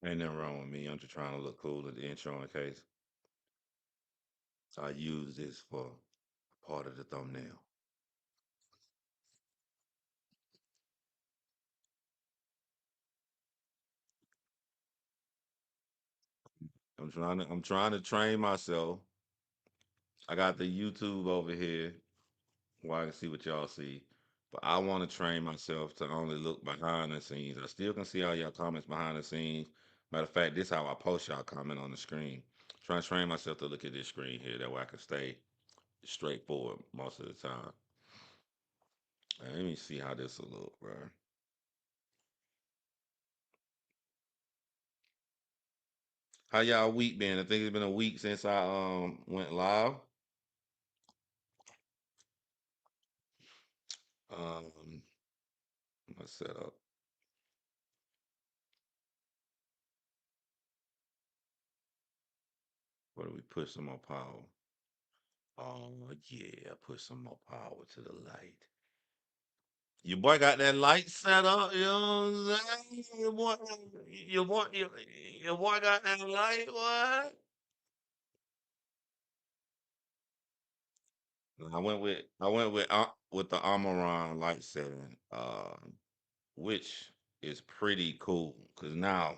Ain't nothing wrong with me. I'm just trying to look cool at the intro in case I use this for part of the thumbnail. I'm trying to train myself. I got the YouTube over here where I can see what y'all see. But I want to train myself to only look behind the scenes. I still can see all y'all comments behind the scenes. Matter of fact, this is how I post y'all comment on the screen. Trying to train myself to look at this screen here. That way I can stay straightforward most of the time. Let me see how this will look, bro. How y'all week been? I think it's been a week since I went live. Let's set up. What do we put some more power? Oh yeah, put some more power to the light. Your boy got that light set up, you know what I'm saying? Your boy got that light, what? I went with the Amaran light setting, which is pretty cool. Cause now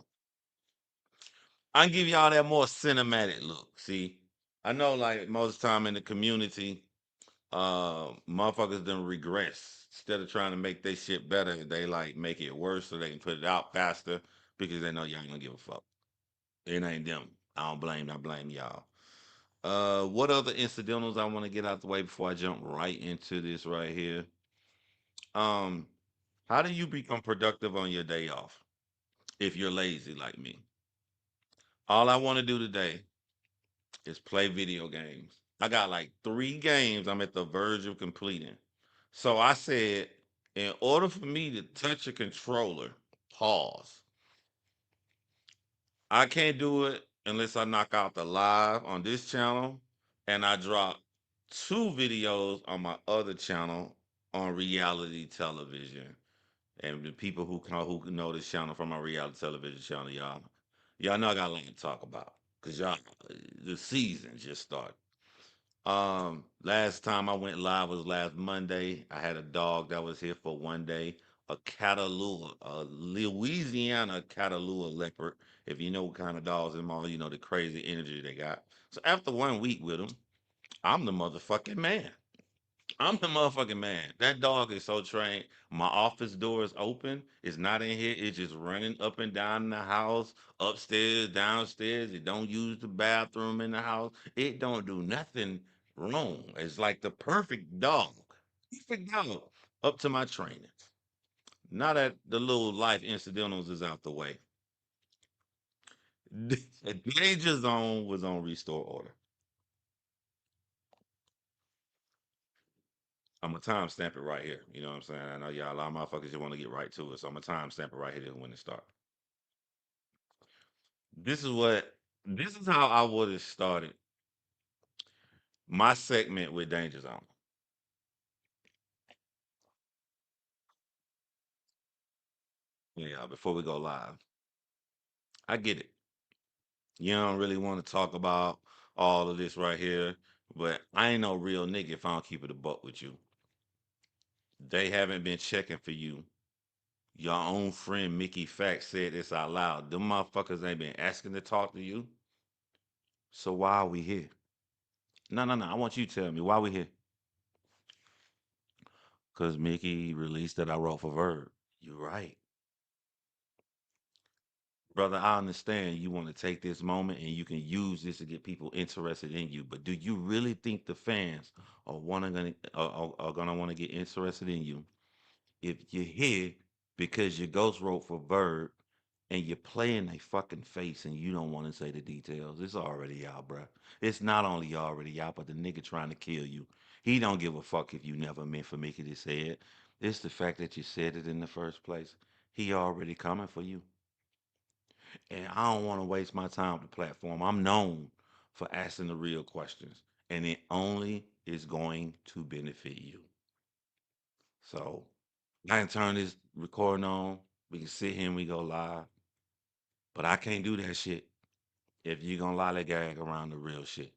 I can give y'all that more cinematic look. See, I know like most time in the community, motherfuckers done regress. Instead of trying to make their shit better, they like make it worse so they can put it out faster because they know y'all ain't gonna give a fuck. It ain't them. I blame y'all. What other incidentals I want to get out the way before I jump right into this right here? Um, how do you become productive on your day off if you're lazy like me? All I want to do today is play video games. I got like 3 games I'm at the verge of completing. So I said, in order for me to touch a controller, pause. I can't do it unless I knock out the live on this channel and I drop 2 videos on my other channel on reality television. And the people who know this channel from my reality television channel, y'all know I got a lot to talk about because y'all the season just started. Last time I went live was last Monday. I had a dog that was here for one day, a Catalua, a Louisiana Catalua leopard. If you know what kind of dogs them are, you know the crazy energy they got. So after one week with them, I'm the motherfucking man. I'm the motherfucking man. That dog is so trained. My office door is open. It's not in here. It's just running up and down the house, upstairs, downstairs. It don't use the bathroom in the house. It don't do nothing wrong. It's like the perfect dog. Perfect dog. Up to my training. Now that the little life incidentals is out the way. Danger Zone was on restore order. I'm gonna timestamp it right here. You know what I'm saying? I know y'all, a lot of motherfuckers just want to get right to it, so I'm gonna timestamp it right here when it start. This is what. This is how I would have started my segment with Danger Zone. Yeah, before we go live, I get it. You don't really want to talk about all of this right here, but I ain't no real nigga if I don't keep it a buck with you. They haven't been checking for you. Your own friend Mickey Fax said this out loud. Them motherfuckers ain't been asking to talk to you. So why are we here? No, no, no. I want you to tell me why we here. Cause Mickey released that I wrote for Verb. You're right. Brother, I understand you want to take this moment and you can use this to get people interested in you. But do you really think the fans are gonna want to get interested in you if you're here because your ghost wrote for Verb and you're playing a fucking face and you don't want to say the details? It's already out, bruh. It's not only already out, but the nigga trying to kill you. He don't give a fuck if you never meant for Mickey to say it. It's the fact that you said it in the first place. He already coming for you. And I don't want to waste my time with the platform. I'm known for asking the real questions, and it only is going to benefit you. So I can turn this recording on. We can sit here and we go live. But I can't do that shit if you're gonna lollygag around the real shit.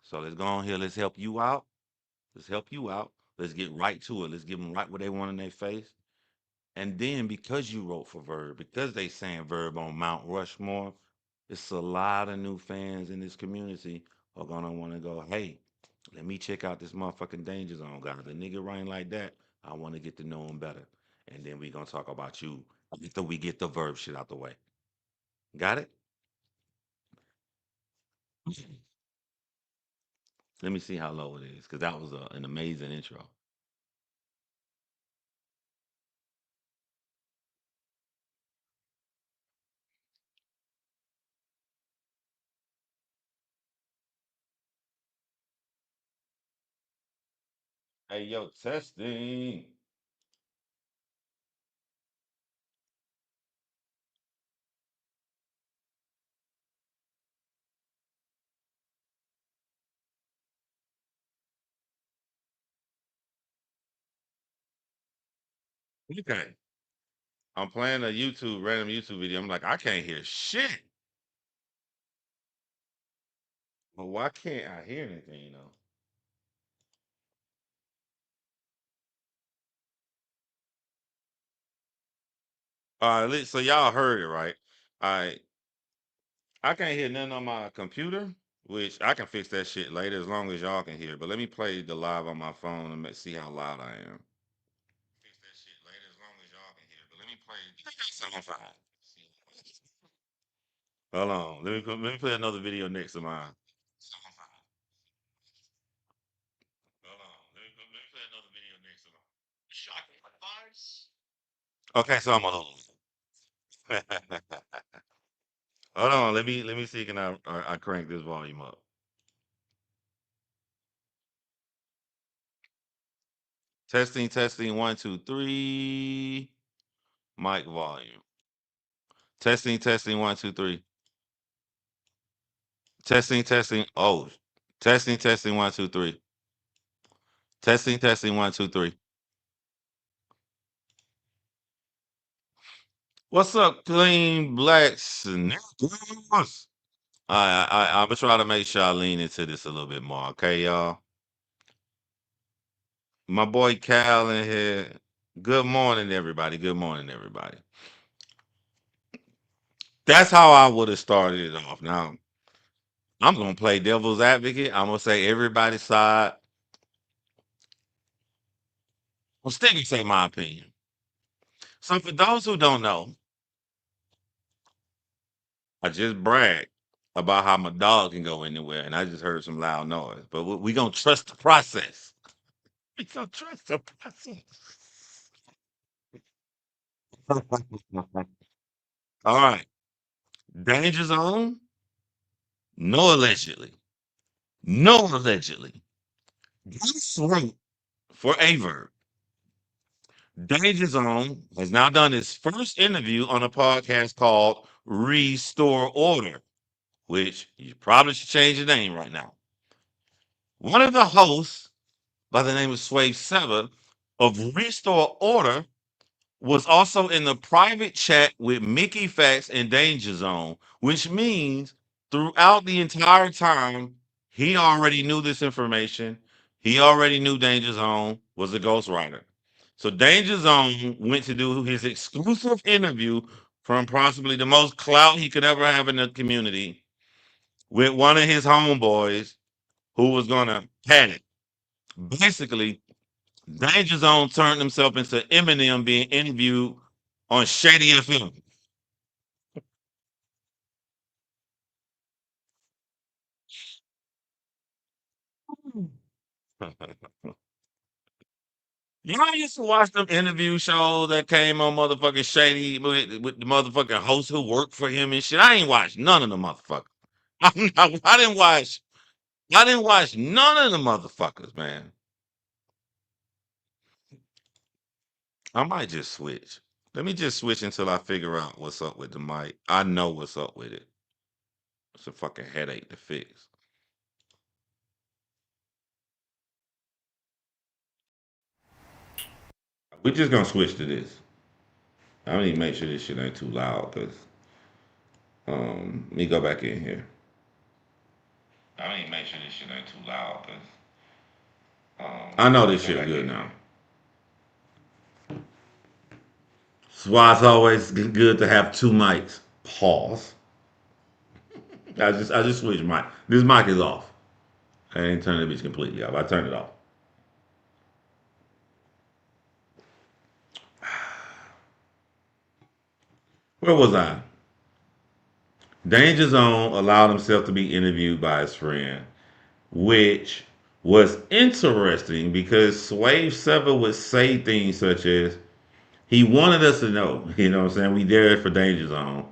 So let's go on here. Let's help you out. Let's help you out. Let's get right to it. Let's give them right what they want in their face. And then because you wrote for Verb, because they saying Verb on Mount Rushmore, it's a lot of new fans in this community are gonna want to go, hey, let me check out this motherfucking Danger Zone guy. The nigga rain like that. I want to get to know him better. And then we gonna talk about you after we get the Verb shit out the way. Got it? Let me see how low it is, because that was an amazing intro. Hey, yo, testing. Okay. I'm playing a random YouTube video. I'm like, I can't hear shit. Well, why can't I hear anything, So y'all heard it, right? I I can't hear nothing on my computer, which I can fix that shit later as long as y'all can hear. But let me play the live on my phone and see how loud I am. Fix that shit later as long as y'all can hear. But let me play. I think I sound fine. Hold on. Let me play another video next to mine. Sound fine. Hold on. Let me play another video next to mine. Shocking bars. Okay, so I'm a little. Hold on. Let me see. Can I crank this volume up? Testing, testing. One, two, three. Mic volume. Testing, testing. One, two, three. Testing, testing. Oh, testing, testing. One, two, three. Testing, testing. One, two, three. What's up, clean black sneakers? I'm gonna try to make sure I lean into this a little bit more. Okay, y'all. My boy Cal in here. Good morning, everybody. Good morning, everybody. That's how I would have started it off. Now I'm gonna play devil's advocate. I'm gonna say everybody's side. I'm still gonna say my opinion. So for those who don't know, I just bragged about how my dog can go anywhere, and I just heard some loud noise. But we gonna trust the process. We gonna trust the process. All right, danger zone. No allegedly. No allegedly. This wrote for Aver. Danger Zone has now done his first interview on a podcast called Restore Order, which you probably should change the name right now. One of the hosts, by the name of Swave Sever, of Restore Order, was also in the private chat with Mickey Fax and Danger Zone, which means throughout the entire time, he already knew this information. He already knew Danger Zone was a ghostwriter. So Danger Zone went to do his exclusive interview from possibly the most clout he could ever have in the community with one of his homeboys who was gonna panic. Basically, Danger Zone turned himself into Eminem being interviewed on Shady FM. You know, I used to watch them interview shows that came on motherfucking Shady with the motherfucking host who worked for him and shit. I ain't watched none of the motherfuckers. I didn't watch. I didn't watch none of the motherfuckers, man. I might just switch. Let me just switch until I figure out what's up with the mic. I know what's up with it. It's a fucking headache to fix. We just gonna switch to this. I need to make sure this shit ain't too loud because Let me go back in here. I need to make sure this shit ain't too loud, cause I know this shit good now. That's why it's always good to have two mics. Pause. I just switched mic. This mic is off. I ain't turned the bitch completely off. I turned it off. Where was I? Danja Zone allowed himself to be interviewed by his friend, which was interesting because Swave Sever would say things such as, he wanted us to know, you know what I'm saying? We there for Danger Zone,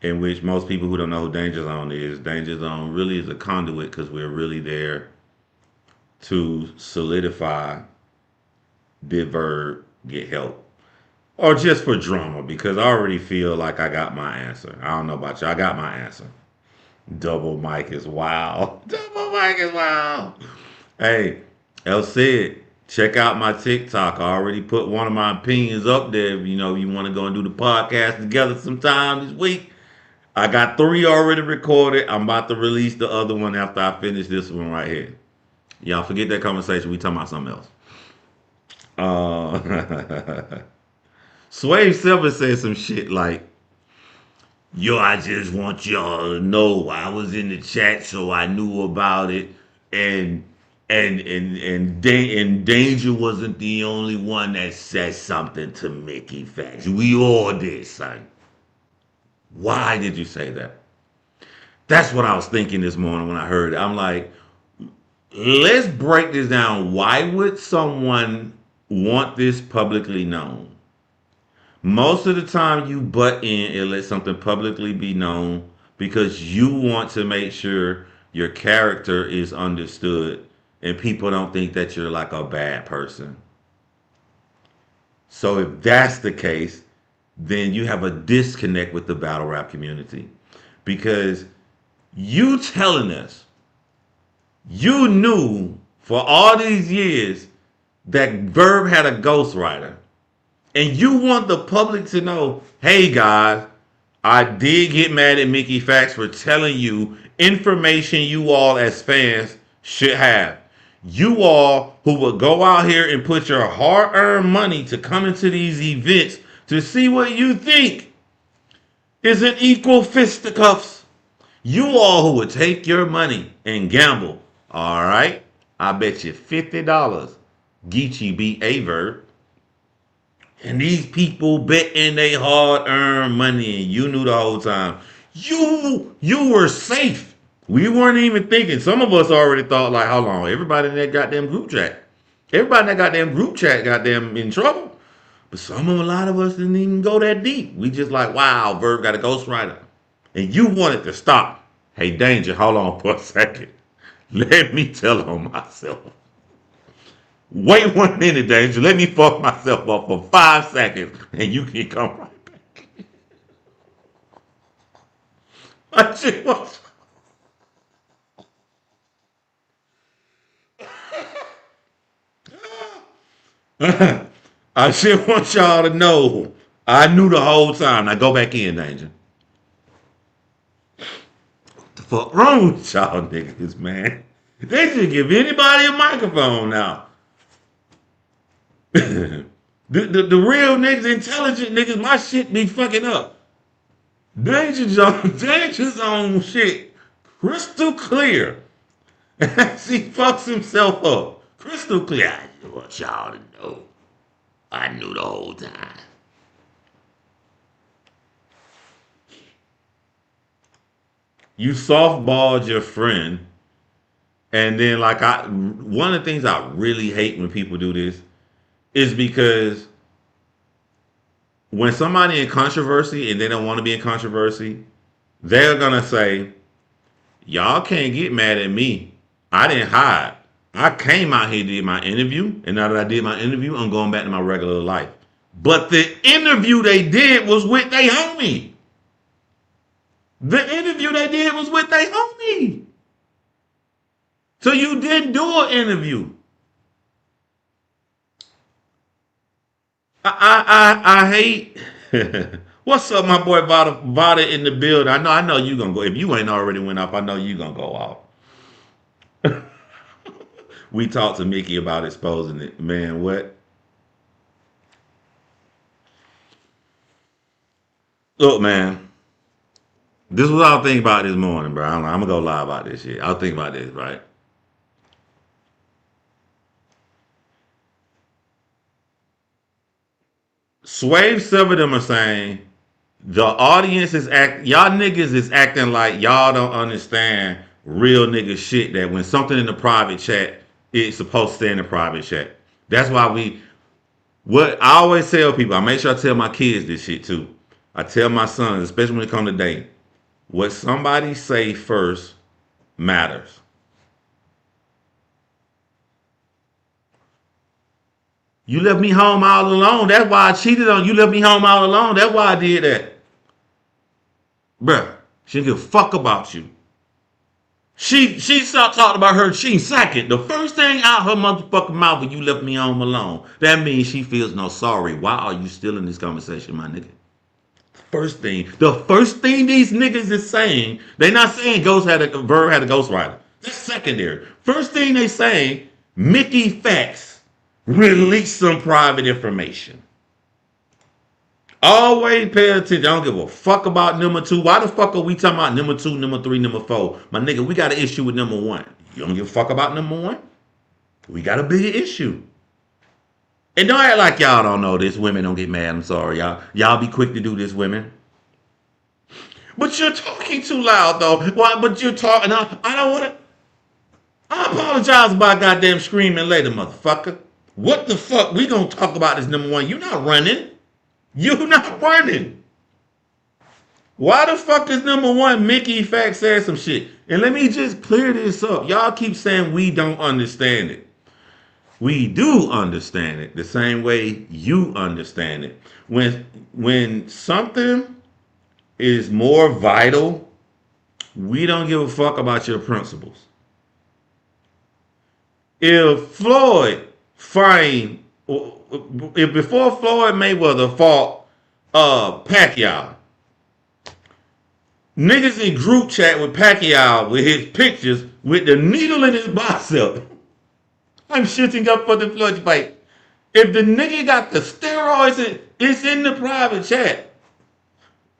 in which most people who don't know who Danger Zone is, Danger Zone really is a conduit because we're really there to solidify, did Verb get help? Or just for drama because I already feel like I got my answer. I don't know about you. I got my answer. Double mic is wild. Double mic is wild. Hey, El said, check out my TikTok. I already put one of my opinions up there. You know, you want to go and do the podcast together sometime this week. I got 3 already recorded. I'm about to release the other one after I finish this one right here. Y'all forget that conversation. We talking about something else. Swave Silver said some shit like, yo, I just want y'all to know I was in the chat, so I knew about it, and and Danger wasn't the only one that said something to Mickey Facts. We all did, son. Why did you say that? That's what I was thinking this morning when I heard it. I'm like, let's break this down. Why would someone want this publicly known? Most of the time, you butt in and let something publicly be known because you want to make sure your character is understood and people don't think that you're like a bad person. So, if that's the case, then you have a disconnect with the battle rap community because you telling us you knew for all these years that Verb had a ghostwriter and you want the public to know, hey guys, I did get mad at Mickey Fax for telling you information you all as fans should have. You all who would go out here and put your hard-earned money to come into these events to see what you think is an equal fisticuffs. You all who would take your money and gamble, all right? I bet you $50 Geechee beat Aver. And these people betting they hard earned money and you knew the whole time. You were safe. We weren't even thinking. Some of us already thought like, how long? Everybody in that goddamn group chat. Everybody in that goddamn group chat goddamn in trouble. But a lot of us didn't even go that deep. We just like, wow, Verb got a ghostwriter. And you wanted to stop. Hey, Danger, hold on for a second. Let me tell on myself. Wait 1 minute, Danger. Let me fuck myself up for 5 seconds, and you can come right back. I just want, I just want y'all to know I knew the whole time. Now go back in, Danger. What the fuck wrong with y'all niggas, man? They should give anybody a microphone now. The real niggas, intelligent niggas, my shit be fucking up. Danger Zone shit, crystal clear. As he fucks himself up, crystal clear. I just want y'all to know, I knew the whole time. You softballed your friend, and then one of the things I really hate when people do this is because when somebody in controversy and they don't want to be in controversy, they're gonna say, y'all can't get mad at me. I didn't hide. I came out here, did my interview, and now that I did my interview, I'm going back to my regular life. But the interview they did was with their homie. The interview they did was with their homie. So you didn't do an interview. I hate What's up, my boy Vada in the building? I know you gonna go. If you ain't already went off, I know you gonna go off. We talked to Mickey about exposing it. Man, what? Look, man, this was what I was thinking about this morning, bro. I'm gonna go lie about this shit. I was thinking about this, right? Swave some of them are saying the audience is y'all niggas is acting like y'all don't understand real nigga shit that when something in the private chat, it's supposed to stay in the private chat. That's why what I always tell people, I make sure I tell my kids this shit too. I tell my sons, especially when it comes to dating, what somebody say first matters. You left me home all alone. That's why I cheated on you. Left me home all alone. That's why I did that. Bruh, she didn't give a fuck about you. She started talking about her cheating second. The first thing out her motherfucking mouth when you left me home alone. That means she feels no sorry. Why are you still in this conversation, my nigga? The first thing these niggas is saying, they not saying Ghost had a Verb had a ghostwriter. That's secondary. First thing they saying, Mickey Facts released some private information. Always pay attention. I don't give a fuck about number two. Why the fuck are we talking about number two, number three, number four? My nigga, we got an issue with number one. You don't give a fuck about number one? We got a bigger issue. And don't act like y'all don't know this. Women don't get mad. I'm sorry, y'all. Y'all be quick to do this, women. But you're talking too loud, though. Why? But you're talking. I don't want to. I apologize about goddamn screaming later, motherfucker. What the fuck? We gonna talk about this number one. You not running. You not running. Why the fuck is number one Mickey Fact said some shit? And let me just clear this up. Y'all keep saying we don't understand it. We do understand it the same way you understand it. When something is more vital, we don't give a fuck about your principles. If Floyd find if before Floyd Mayweather fought Pacquiao, niggas in group chat with Pacquiao with his pictures with the needle in his bicep. I'm shitting up for the Floyd fight. If the nigga got the steroids, it's in the private chat.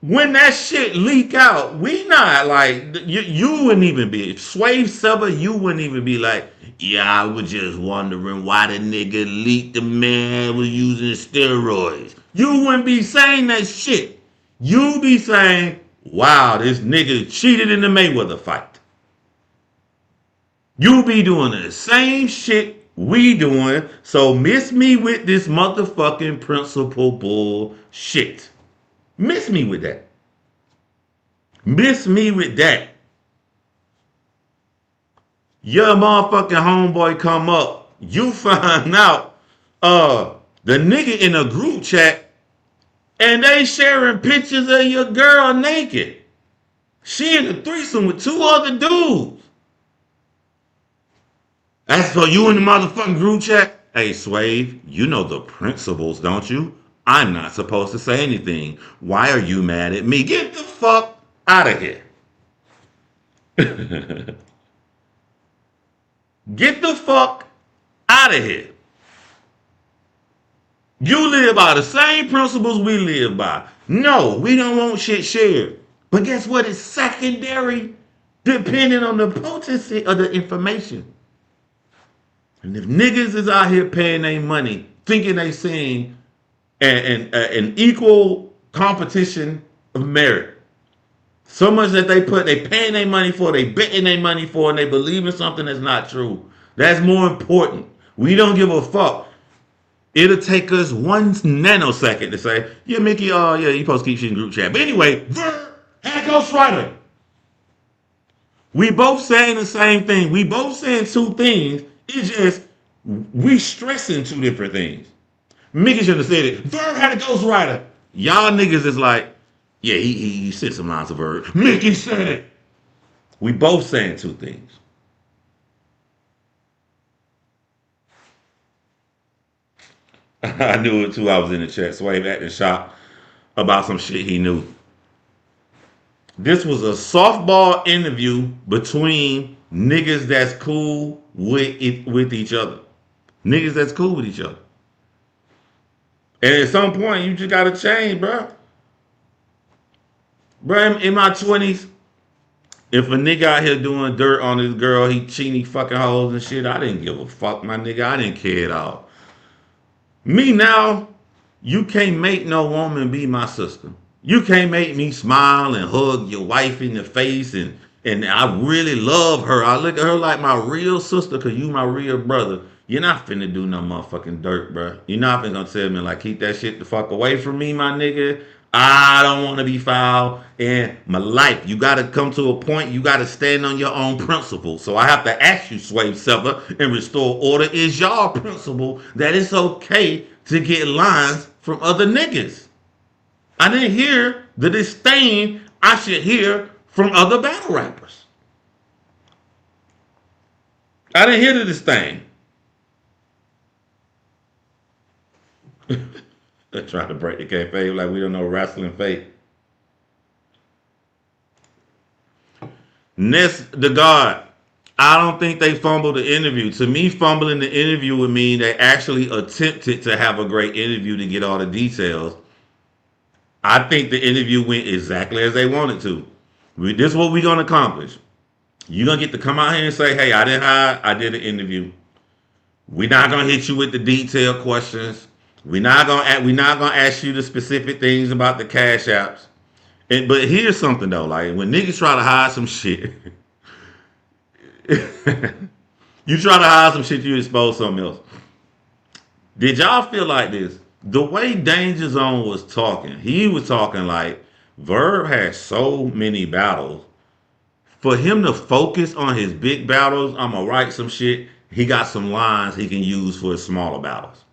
When that shit leak out, we not like you wouldn't even be Swave Silver. You wouldn't even be like, yeah, I was just wondering why the nigga leaked the man was using steroids. You wouldn't be saying that shit. You be saying, wow, this nigga cheated in the Mayweather fight. You be doing the same shit we doing. So miss me with this motherfucking principle bullshit. Miss me with that. Miss me with that. Your motherfucking homeboy come up. You find out the nigga in a group chat and they sharing pictures of your girl naked. She in a threesome with two other dudes. That's for you in the motherfucking group chat. Hey, Swave, you know the principles, don't you? I'm not supposed to say anything. Why are you mad at me? Get the fuck out of here. Get the fuck out of here. You live by the same principles we live by. No, we don't want shit shared. But guess what? It's secondary depending on the potency of the information. And if niggas is out here paying their money, thinking they seeing an equal competition of merit, so much that they paying their money for, they betting their money for, and they believe in something that's not true. That's more important. We don't give a fuck. It'll take us 1 nanosecond to say, yeah, Mickey, yeah, you supposed to keep shit in group chat. But anyway, had ghostwriter. We both saying the same thing. We both saying two things. It's just we stressing two different things. Mickey should have said it. Verb had a ghostwriter. Y'all niggas is like, yeah, he said some lines of Verb. Mickey said it. We both saying two things. I knew it too. I was in the chat. Swave acting shocked. about some shit he knew. This was a softball interview between niggas that's cool with each other. Niggas that's cool with each other. And at some point, you just gotta change, bro. Bro, in my 20s, if a nigga out here doing dirt on his girl, he cheating, he fucking hoes and shit, I didn't give a fuck, my nigga. I didn't care at all. Me now, you can't make no woman be my sister. You can't make me smile and hug your wife in the face and I really love her. I look at her like my real sister because you my real brother. You're not finna do no motherfucking dirt, bro. You're not finna gonna tell me like keep that shit the fuck away from me, my nigga. I don't want to be foul in my life. You got to come to a point. You got to stand on your own principle. So I have to ask you, Swave Sever, and Restore Order, is y'all principle that it's okay to get lines from other niggas? I didn't hear the disdain I should hear from other battle rappers. I didn't hear the disdain. They're trying to break the kayfabe like we don't know wrestling fate. Ness the God. I don't think they fumbled the interview. To me, fumbling the interview would mean they actually attempted to have a great interview to get all the details. I think the interview went exactly as they wanted to. This is what we're going to accomplish. You're going to get to come out here and say, hey, I didn't hide. I did an interview. We're not going to hit you with the detailed questions. We're not gonna ask you the specific things about the cash apps. But here's something though, like when niggas try to hide some shit, you try to hide some shit, you expose something else. Did y'all feel like this? The way Danja Zone was talking, he was talking like Verb had so many battles. For him to focus on his big battles, I'ma write some shit. He got some lines he can use for his smaller battles.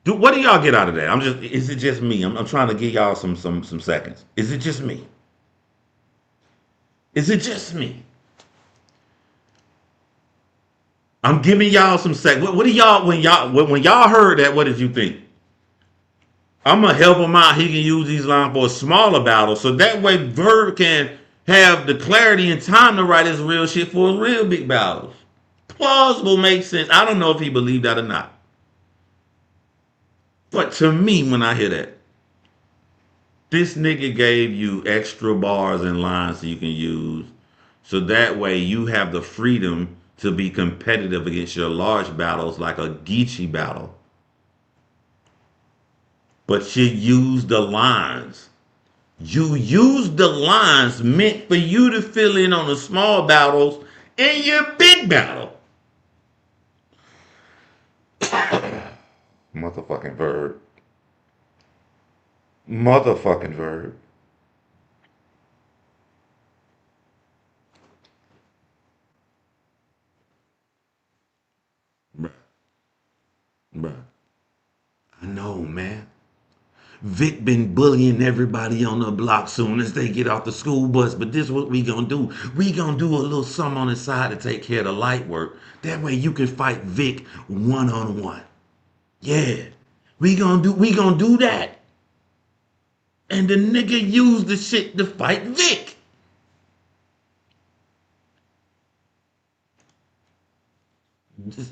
What do y'all get out of that? Is it just me? I'm trying to give y'all some seconds. Is it just me? Is it just me? I'm giving y'all some seconds. What do y'all when y'all heard that? What did you think? I'm gonna help him out. He can use these lines for a smaller battle, so that way Verb can have the clarity and time to write his real shit for his real big battles. Plausible, makes sense. I don't know if he believed that or not, but to me, when I hear that, this nigga gave you extra bars and lines so you can use, so that way you have the freedom to be competitive against your large battles like a Geechee battle. But you use the lines. You use the lines meant for you to fill in on the small battles in your big battle. Motherfucking Verb. Motherfucking Verb. Bruh. Bruh. I know, man. Vic been bullying everybody on the block soon as they get off the school bus. But this is what we gonna do. We gonna do a little something on the side to take care of the light work. That way you can fight Vic one on one. Yeah. We gonna do that. And the nigga used the shit to fight Vic.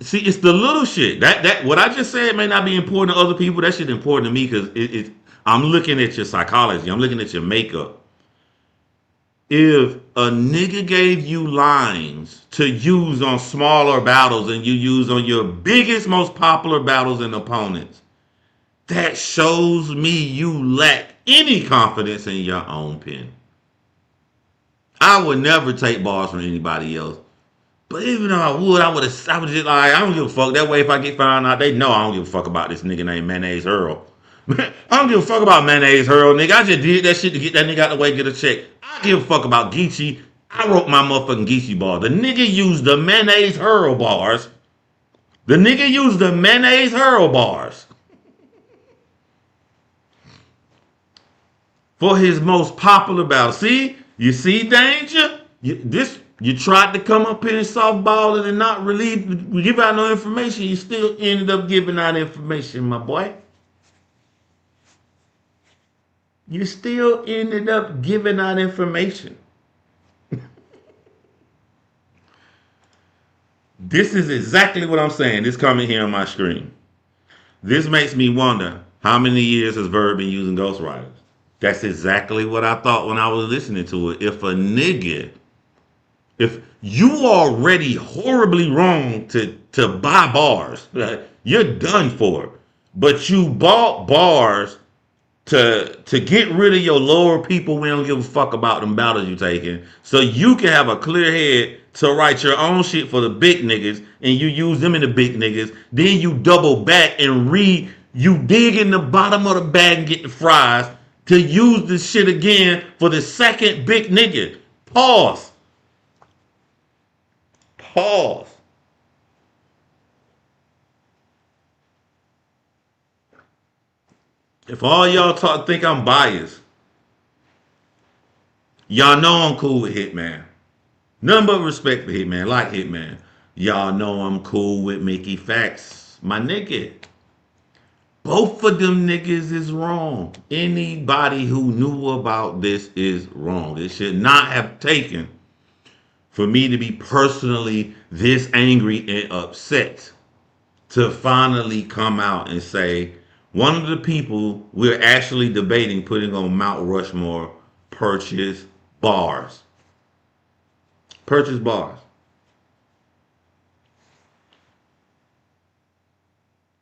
See, it's the little shit. That what I just said may not be important to other people. That shit important to me because I'm looking at your psychology. I'm looking at your makeup. If a nigga gave you lines to use on smaller battles and you use on your biggest, most popular battles and opponents, that shows me you lack any confidence in your own pen. I would never take bars from anybody else. But even though I would just like, I don't give a fuck. That way, if I get found out, they know I don't give a fuck about this nigga named Mayonnaise Earl. I don't give a fuck about Mayonnaise Earl, nigga. I just did that shit to get that nigga out the way, get a check. I give a fuck about Geechee. I wrote my motherfucking Geechee bar. The nigga used the Mayonnaise Earl bars. The nigga used the Mayonnaise Earl bars for his most popular battle. See? You see Danger? This You tried to come up here and softball it and not really give out no information. You still ended up giving out information, my boy. You still ended up giving out information. This is exactly what I'm saying. This coming here on my screen. This makes me wonder how many years has Verb been using ghostwriters? That's exactly what I thought when I was listening to it. If you already horribly wrong to buy bars, you're done for. But you bought bars to get rid of your lower people. We don't give a fuck about them battles you taking, so you can have a clear head to write your own shit for the big niggas, and you use them in the big niggas. Then you double back and you dig in the bottom of the bag and get the fries to use the shit again for the second big nigga. Pause. Pause. If all y'all talk think I'm biased, y'all know I'm cool with Hitman. None but respect for Hitman, like Hitman. Y'all know I'm cool with Mickey Facts, my nigga. Both of them niggas is wrong. Anybody who knew about this is wrong. It should not have taken for me to be personally this angry and upset to finally come out and say one of the people we're actually debating putting on Mount Rushmore purchase bars. Purchase bars.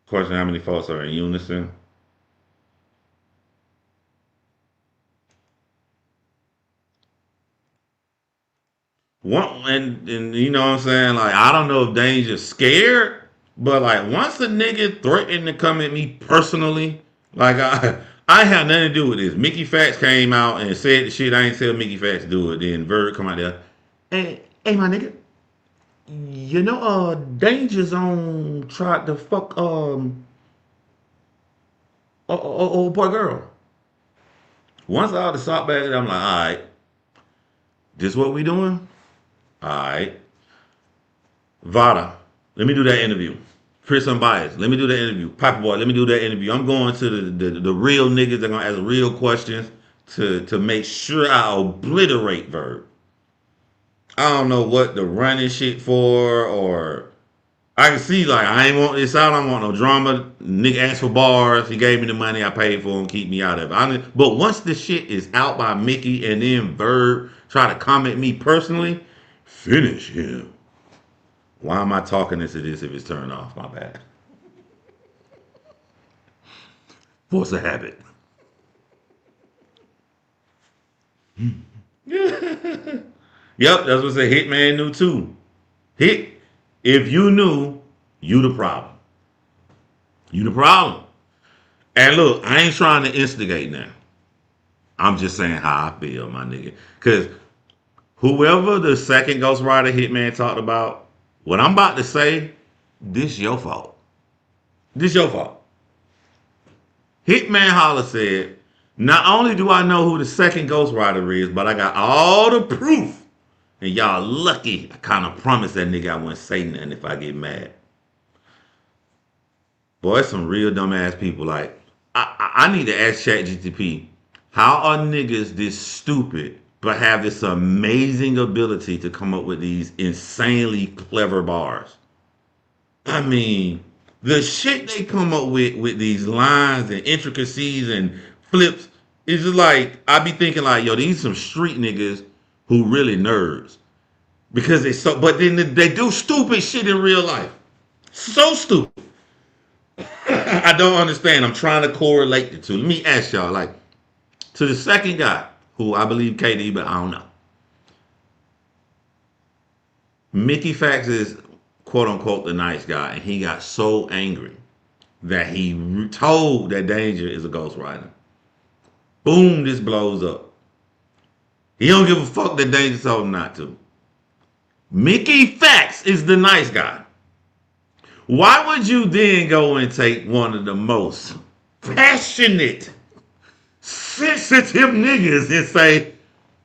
Question: how many folks are in unison? One and you know what I'm saying? Like I don't know if Danger's scared, but like once a nigga threatened to come at me personally, like I had nothing to do with this. Mickey Facts came out and said the shit. I ain't tell Mickey Facts to do it. Then Bird come out there. Hey, my nigga. You know, Danger Zone tried to fuck old boy girl. Once I had the sock back, I'm like, all right, this what we doing? All right, Vada, let me do that interview. Chris Unbiased, let me do that interview. Piper Boy, let me do that interview. I'm going to the real niggas that gonna ask real questions to make sure I obliterate Verb. I don't know what the running shit for, or I can see like I ain't want this out. I don't want no drama. Nigga asked for bars. He gave me the money. I paid for him. Keep me out of it. But once the shit is out by Mickey and then Verb try to comment me personally, finish him. Why am I talking into this if it's turned off? My bad. Force a habit. Yep, that's what I said. Hitman knew too. Hit. If you knew, you the problem. You the problem. And look, I ain't trying to instigate now. I'm just saying how I feel, my nigga. Cause whoever the second Ghost Rider Hitman talked about, what I'm about to say, this your fault. This your fault. Hitman Holla said, not only do I know who the second Ghost Rider is, but I got all the proof. And y'all lucky I kind of promised that nigga I wouldn't say nothing if I get mad. Boy, it's some real dumbass people. Like, I need to ask ChatGTP, how are niggas this stupid but have this amazing ability to come up with these insanely clever bars? I mean, the shit they come up with these lines and intricacies and flips is just like I be thinking like, yo, these some street niggas who really nerds because they so, but then they do stupid shit in real life. So stupid. I don't understand. I'm trying to correlate the two. Let me ask y'all, like, to the second guy, who I believe KD, but I don't know. Mickey Fax is quote unquote the nice guy, and he got so angry that he told that Danger is a ghostwriter. Boom, this blows up. He don't give a fuck that Danger told him not to. Mickey Fax is the nice guy. Why would you then go and take one of the most passionate, sensitive niggas and say,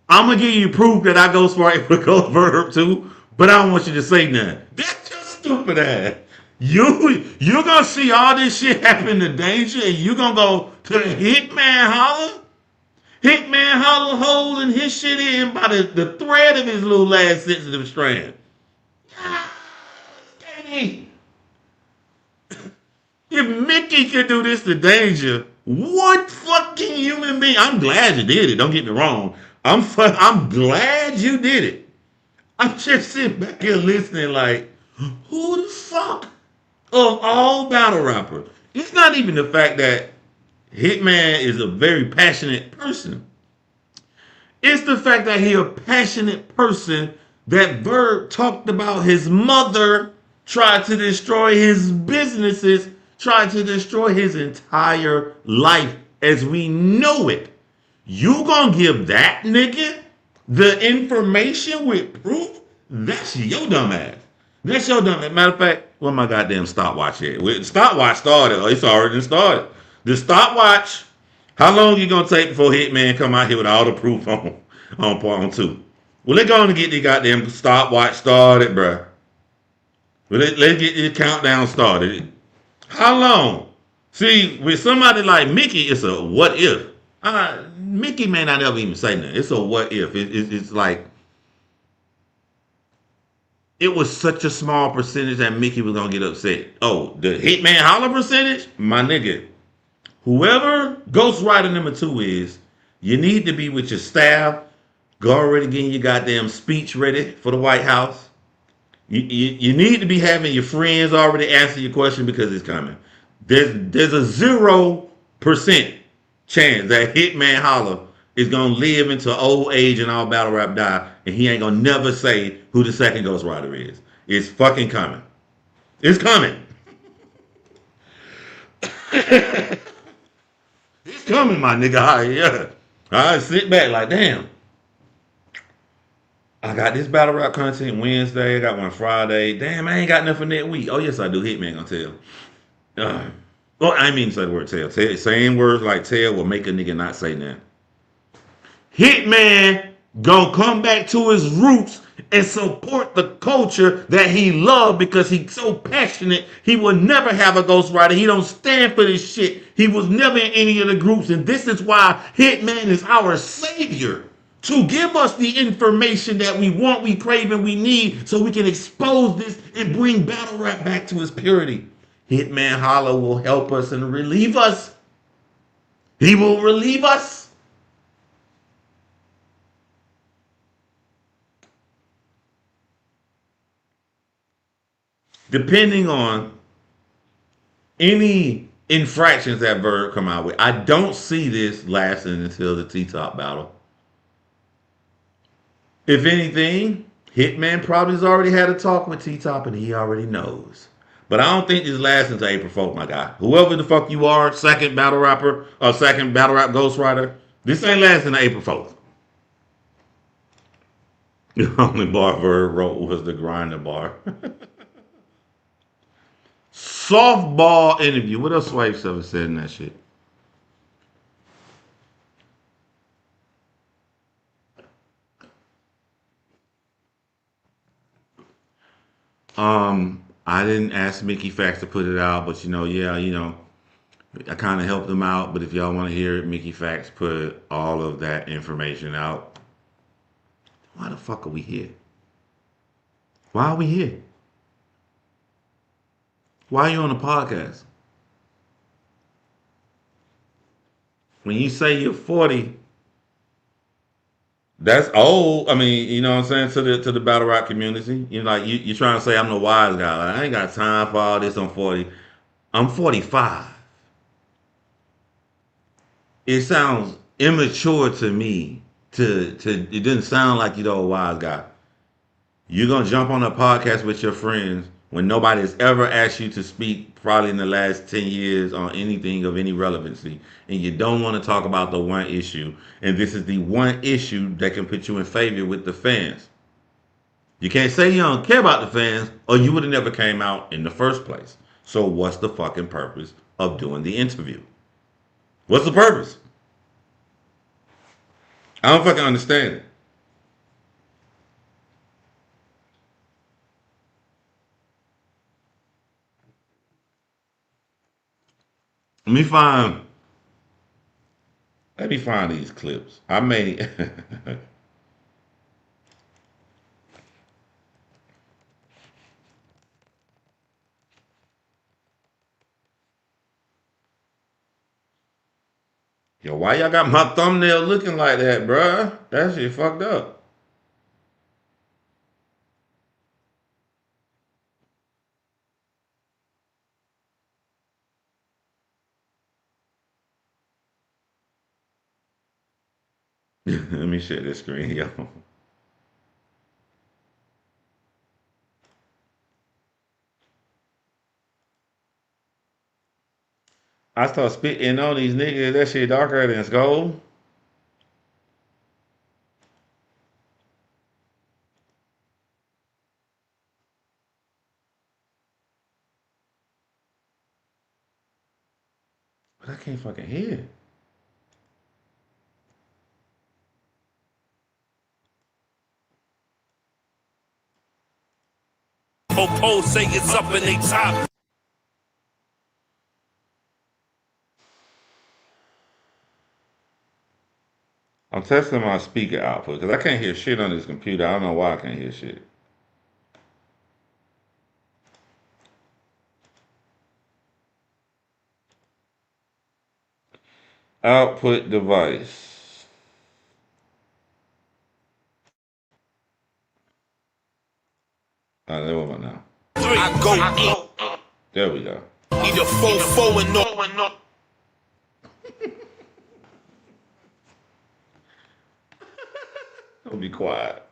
I'm gonna give you proof that I ghostwrite with Ghost Verb too, but I don't want you to say nothing. That's just stupid ass. You're gonna see all this shit happen to Danger, and you gonna go to the Hitman Holla? Hitman Holla holding his shit in by the thread of his little last sensitive strand. Ah, Katie, if Mickey could do this to Danger, what fucking human being? I'm glad you did it. Don't get me wrong. I'm glad you did it. I'm just sitting back here listening, like, who the fuck of all battle rappers? It's not even the fact that Hitman is a very passionate person. It's the fact that he a passionate person that Verb talked about his mother tried to destroy his businesses, tried to destroy his entire life as we know it. You gonna give that nigga the information with proof? That's your dumb ass. That's your dumb ass. Matter of fact, where my goddamn stopwatch at? Stopwatch started. It's already started. The stopwatch. How long you gonna take before Hitman come out here with all the proof on part two? Well, they're going to get the goddamn stopwatch started, bruh. Well, let's get the countdown started. How long? See, with somebody like Mickey, it's a what if. Mickey may not ever even say nothing. It's a what if. It's like it was such a small percentage that Mickey was gonna get upset. Oh, the Hitman Holla percentage, my nigga. Whoever ghostwriter number two is, you need to be with your staff. Go already getting your goddamn speech ready for the White House. You need to be having your friends already answer your question because it's coming. There's a 0% chance that Hitman Holla is gonna live into old age and all battle rap die, and he ain't gonna never say who the second ghostwriter is. It's fucking coming. It's coming. It's coming, my nigga. Yeah. I sit back like, damn. I got this battle rap content Wednesday. I got one Friday. Damn, I ain't got nothing that week. Oh yes, I do. Hitman gonna tell. Uh, well, I mean say the word tell. Saying words like tell will make a nigga not say nothing. Hitman gonna come back to his roots and support the culture that he loved because he's so passionate. He will never have a ghostwriter. He don't stand for this shit. He was never in any of the groups, and this is why Hitman is our savior. To give us the information that we want, we crave, and we need so we can expose this and bring battle rap back to its purity. Hitman Holla will help us and relieve us. He will relieve us. Depending on any infractions that Verb come out with, I don't see this lasting until the T-Top battle. If anything, Hitman probably has already had a talk with T-Top and he already knows. But I don't think this lasts until April 4th, my guy. Whoever the fuck you are, second battle rapper or second battle rap ghostwriter, this ain't lasting until April 4th. The only bar Verb wrote was the grinder bar. Softball interview. What else Swipes ever said in that shit? I didn't ask Mickey Fax to put it out, but yeah, I kind of helped him out. But if y'all want to hear it, Mickey Fax put all of that information out. Why the fuck are we here? Why are we here? Why are you on the podcast? When you say you're 40, that's old. I mean, you know what I'm saying, to the battle rap community. You're trying to say I'm the wise guy. Like, I ain't got time for all this. I'm 40. I'm 45. It sounds immature to me. It didn't sound like you're the wise guy. You're gonna jump on a podcast with your friends when nobody's ever asked you to speak probably in the last 10 years on anything of any relevancy, and you don't want to talk about the one issue, and this is the one issue that can put you in favor with the fans. You can't say you don't care about the fans, or you would have never came out in the first place. So what's the fucking purpose of doing the interview? What's the purpose? I don't fucking understand it. Let me find. Let me find these clips. I may. Yo, why y'all got my thumbnail looking like that, bruh? That shit fucked up. Let me share this screen, yo. I start spitting on these niggas. That shit darker than gold. But I can't fucking hear it. Popo say it's up in they top. I'm testing my speaker output because I can't hear shit on this computer. I don't know why I can't hear shit. Output device. There we go now. I go There we go. either 4-4 and no. Don't be quiet.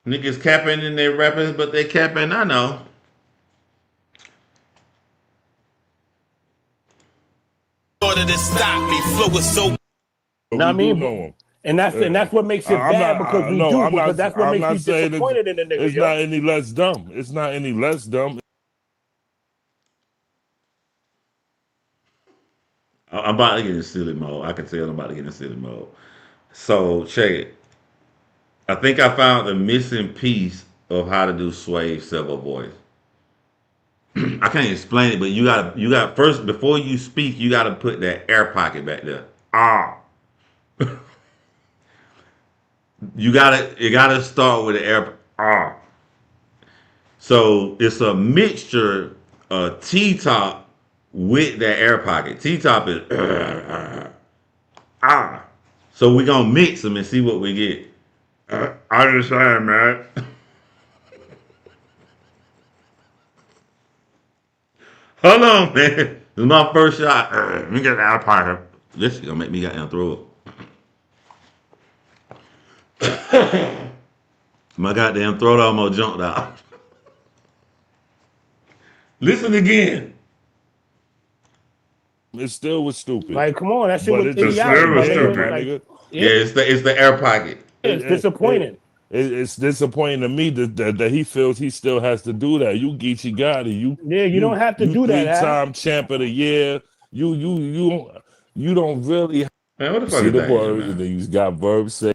Niggas capping in their rappers, but they capping. I know. Order to stop me, flow is so. Know what I We do mean? know him. And that's what makes it I'm bad not. because we No, do, I'm because not. that's what I'm makes me not saying disappointed in the nigga, it's yo. not any less dumb. It's not any less dumb. I'm about to get in silly mode. I can tell I'm about to get in silly mode. So check it. I think I found the missing piece of how to do Swave silver voice. I can't explain it, but you got first before you speak, you gotta put that air pocket back there. Ah. You gotta start with the air ah. So it's a mixture of T top with that air pocket. T top is ah. So we gonna mix them and see what we get. I understand, man. Hold on, man. This is my first shot. Let me get the air pocket. This is gonna make me goddamn throw up. My goddamn throat almost jumped out. Listen again. It still was stupid, Like, come on, that shit but was it The just couldn't idiotic, spirit my was get it, nigga. my stupid. Like, nigga. yeah, Yeah, it's the air pocket. It, it's it, it, disappointing. it's disappointing to me that he feels he still has to do that. You Geechee Gotti, Yeah, you don't have to you do that, huh? 3-time champ of the year. You don't really Man, what the fuck see is the danger, words, and man? then you got verbs say.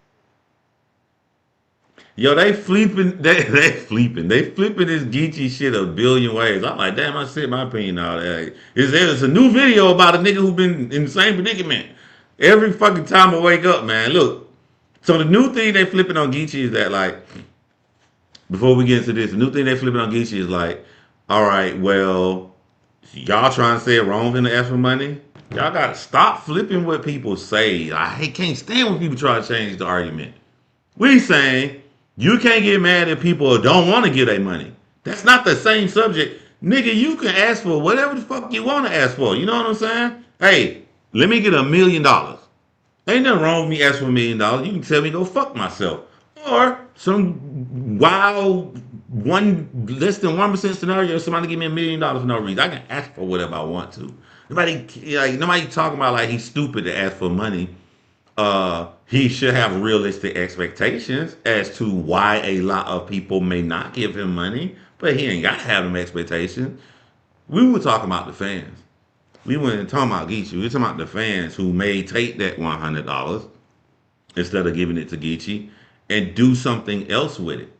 Yo, they flipping, they flipping this Geechee shit a billion ways. I'm like, damn, I said my opinion all that. It's a new video about a nigga who been in the same predicament every fucking time I wake up, man. Look, so the new thing they flipping on Geechee is that like, before we get into this, the new thing they flipping on Geechee is like, all right, well, y'all trying to say it wrong in the ask for money? Y'all gotta stop flipping what people say. Can't stand when people try to change the argument. We saying you can't get mad at people who don't want to give their money. That's not the same subject. Nigga, you can ask for whatever the fuck you want to ask for. You know what I'm saying? Hey, let me get $1 million. Ain't nothing wrong with me asking for $1 million. You can tell me go fuck myself. Or some wild one less than 1% scenario, somebody give me $1 million for no reason. I can ask for whatever I want to. Nobody talking about like he's stupid to ask for money. He should have realistic expectations as to why a lot of people may not give him money, but he ain't got to have them expectations. We were talking about the fans. We weren't talking about Geechee. We were talking about the fans who may take that $100 instead of giving it to Geechee and do something else with it.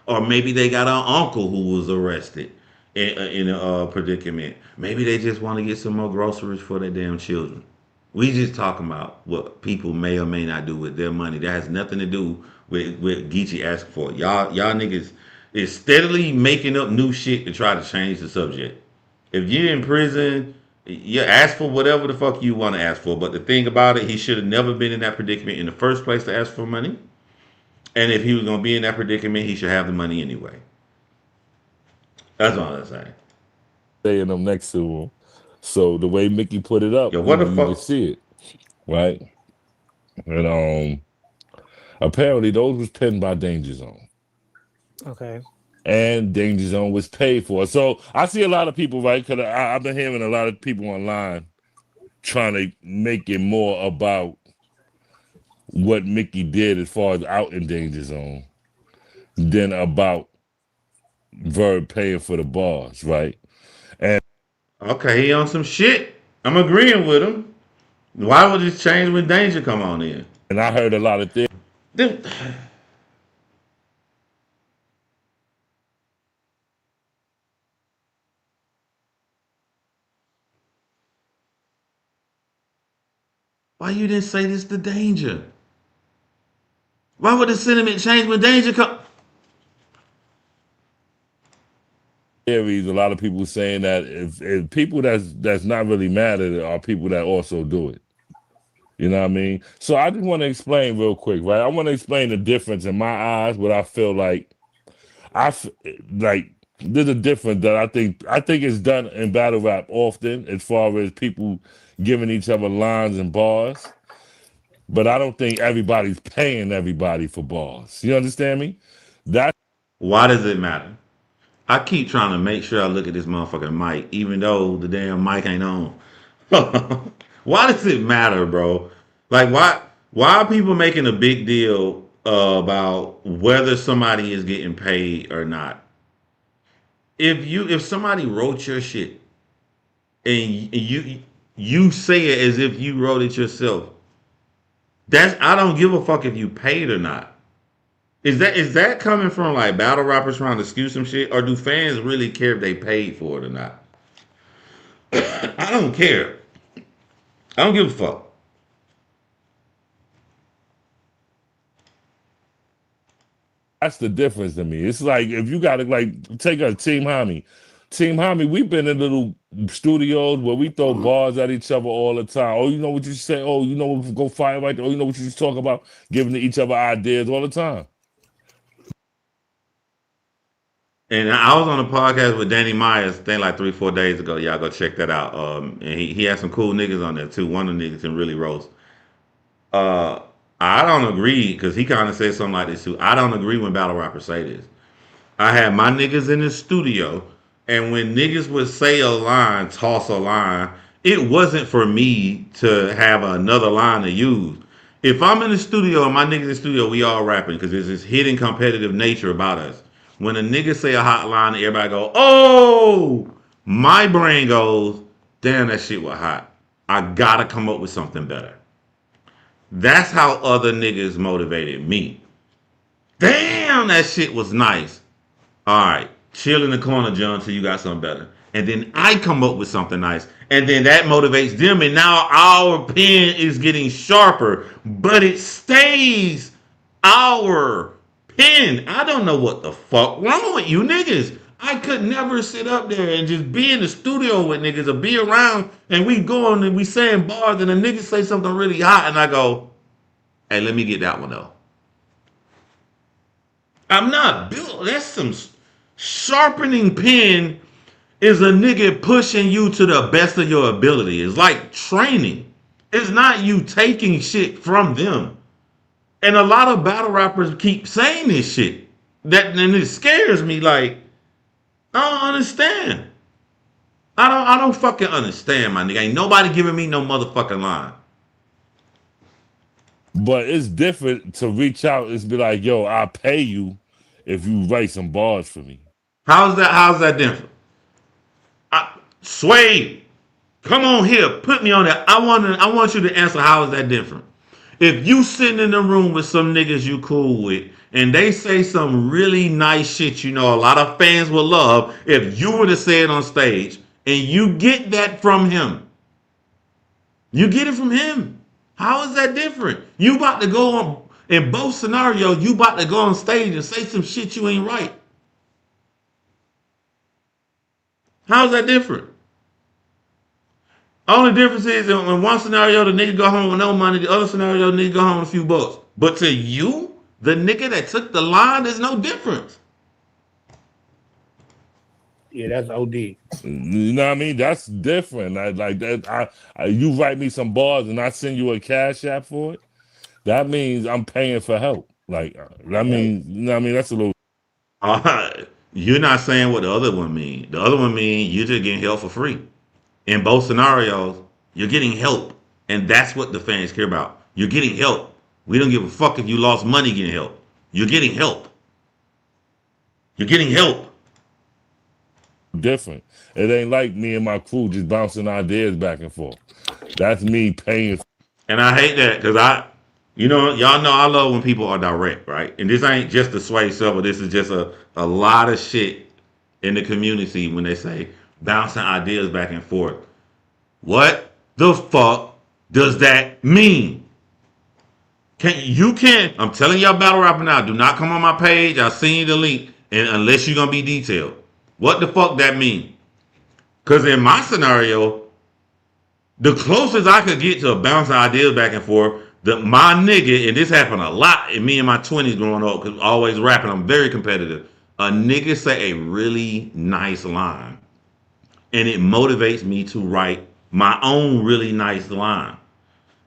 Or maybe they got an uncle who was arrested in a predicament. Maybe they just want to get some more groceries for their damn children. We just talking about what people may or may not do with their money. That has nothing to do with Geechee asking for it. Y'all niggas is steadily making up new shit to try to change the subject. If you're in prison, you ask for whatever the fuck you want to ask for. But the thing about it, he should have never been in that predicament in the first place to ask for money. And if he was gonna be in that predicament, he should have the money anyway. That's all I'm saying. Saying them next to him. So the way Mickey put it up, Yo, what the you can fuck? see it, right? And apparently those was penned by Danger Zone. Okay. And Danger Zone was paid for. So I see a lot of people, right? Because I've been hearing a lot of people online trying to make it more about what Mickey did as far as out in Danger Zone than about Verb paying for the bars, right? And Okay, he on some shit. I'm agreeing with him. Why would this change when danger come on in? I heard a lot of things. Then- Why you didn't say this to danger? Why would the sentiment change when danger come? Theories, a lot of people saying that if people that's not really mad at it are people that also do it. You know what I mean? So I just want to explain real quick, right? I want to explain the difference in my eyes, what I feel like I f- like there's a difference that I think it's done in battle rap often as far as people giving each other lines and bars, but I don't think everybody's paying everybody for bars. You understand me? That's Why does it matter? I keep trying to make sure I look at this motherfucking mic, even though the damn mic ain't on. Why does it matter, bro? Like, why are people making a big deal about whether somebody is getting paid or not? If somebody wrote your shit and you say it as if you wrote it yourself, that's I don't give a fuck if you paid or not. Is that coming from like battle rappers trying to skew some shit, or do fans really care if they paid for it or not? I don't care. I don't give a fuck. that's the difference to me. It's like if you got to like take a Team Hami. Team Hami, we've been in little studios where we throw bars at each other all the time. Oh, you know what you say? Oh, you know go fire right there. Oh, you know what you just talk about? Giving each other ideas all the time. And I was on a podcast with Danny Myers, I think like 3 4 days ago. Y'all go check that out. And he had some cool niggas on there too. One of the niggas can really roast. Uh, I don't agree because he kind of said something like this too. I don't agree when battle rappers say this. I had my niggas in the studio, and when niggas would say a line, toss a line, it wasn't for me to have another line to use. If I'm in the studio and my niggas in the studio, we all rapping because there's this hidden competitive nature about us. When a nigga say a hot line, everybody go, oh, my brain goes, damn, that shit was hot. I gotta come up with something better. That's how other niggas motivated me. Damn, that shit was nice. All right, chill in the corner, John, till you got something better. And then I come up with something nice. And then that motivates them. And now our pen is getting sharper, but it stays our pen. I don't know what the fuck wrong with you niggas. I could never sit up there and just be in the studio with niggas or be around and we going and we saying bars and the niggas say something really hot and I go, hey, let me get that one though. I'm not built. That's some sharpening pen is a nigga pushing you to the best of your ability. It's like training. It's not you taking shit from them. And a lot of battle rappers keep saying this shit. That and it scares me. Like I don't understand. I don't fucking understand, my nigga. Ain't nobody giving me no motherfucking line. But it's different to reach out and be like, yo, I'll pay you if you write some bars for me. How's that? How's that different? Sway. Come on here, put me on that. I want you to answer how is that different? If you sitting in the room with some niggas you cool with and they say some really nice shit you know a lot of fans will love, if you were to say it on stage and you get that from him, you get it from him. How is that different? You about to go on in both scenarios, you about to go on stage and say some shit you ain't right. How's that different? Only difference is in one scenario the nigga go home with no money, the other scenario the nigga go home with a few bucks. But to you, the nigga that took the line, there's no difference. Yeah, that's OD. You know what I mean? That's different. I like that. You write me some bars and I send you a cash app for it. That means I'm paying for help. Like that Yep. means, you know what I mean? That's a little Uh, you're not saying what the other one mean. The other one mean you're just getting help for free. In both scenarios, you're getting help, and that's what the fans care about. You're getting help. We don't give a fuck if you lost money getting help. You're getting help. You're getting help. different. It ain't like me and my crew just bouncing ideas back and forth. That's me paying. And I hate that because y'all know I love when people are direct, right? And this ain't just the sway server. This is just a lot of shit in the community when they say bouncing ideas back and forth. What the fuck does that mean? I'm telling y'all battle rapper now, do not come on my page. I'll send you the link and unless you're gonna be detailed. What the fuck that mean? Cause in my scenario, the closest I could get to a bouncing ideas back and forth, my nigga, and this happened a lot in me in my 20s growing up, because always rapping, I'm very competitive. A nigga say a really nice line, and it motivates me to write my own really nice line.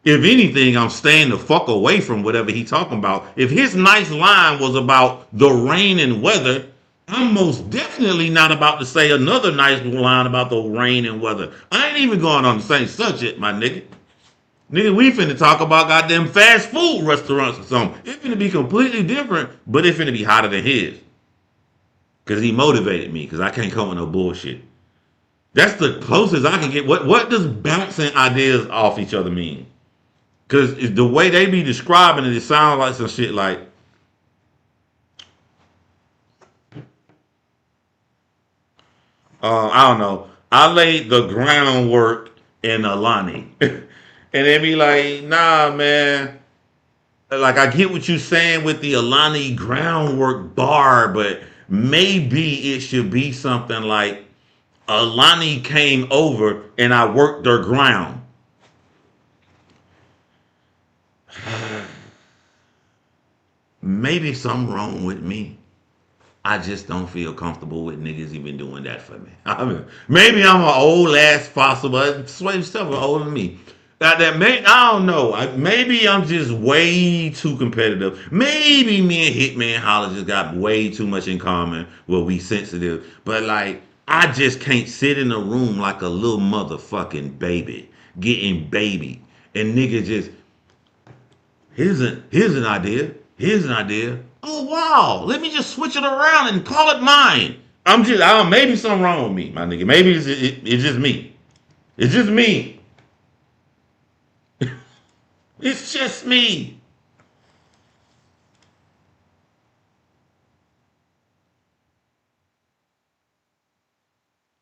If anything, I'm staying the fuck away from whatever he talking about. If his nice line was about the rain and weather, I'm most definitely not about to say another nice line about the rain and weather. I ain't even going on the same subject, my nigga. Nigga, we finna talk about goddamn fast food restaurants or something. It finna be completely different, but it finna be hotter than his. Cause he motivated me, cause I can't come with no bullshit. That's the closest I can get. What does bouncing ideas off each other mean? Cause the way they be describing it, it sounds like some shit like, I don't know. I laid the groundwork in Alani. And they be like, nah, man. Like, I get what you're saying with the Alani groundwork bar, but maybe it should be something like Alani came over and I worked their ground. Maybe something wrong with me. I just don't feel comfortable with niggas even doing that for me. I mean, maybe I'm an old ass fossil, but Sway stuff are older than me. I don't know. Maybe I'm just way too competitive. Maybe me and Hitman Holla just got way too much in common where we sensitive. But like, I just can't sit in a room like a little motherfucking baby, getting baby, and nigga just here's an idea. Here's an idea. Oh wow, let me just switch it around and call it mine. I don't, maybe something wrong with me, my nigga. Maybe it's just me. It's just me. It's just me.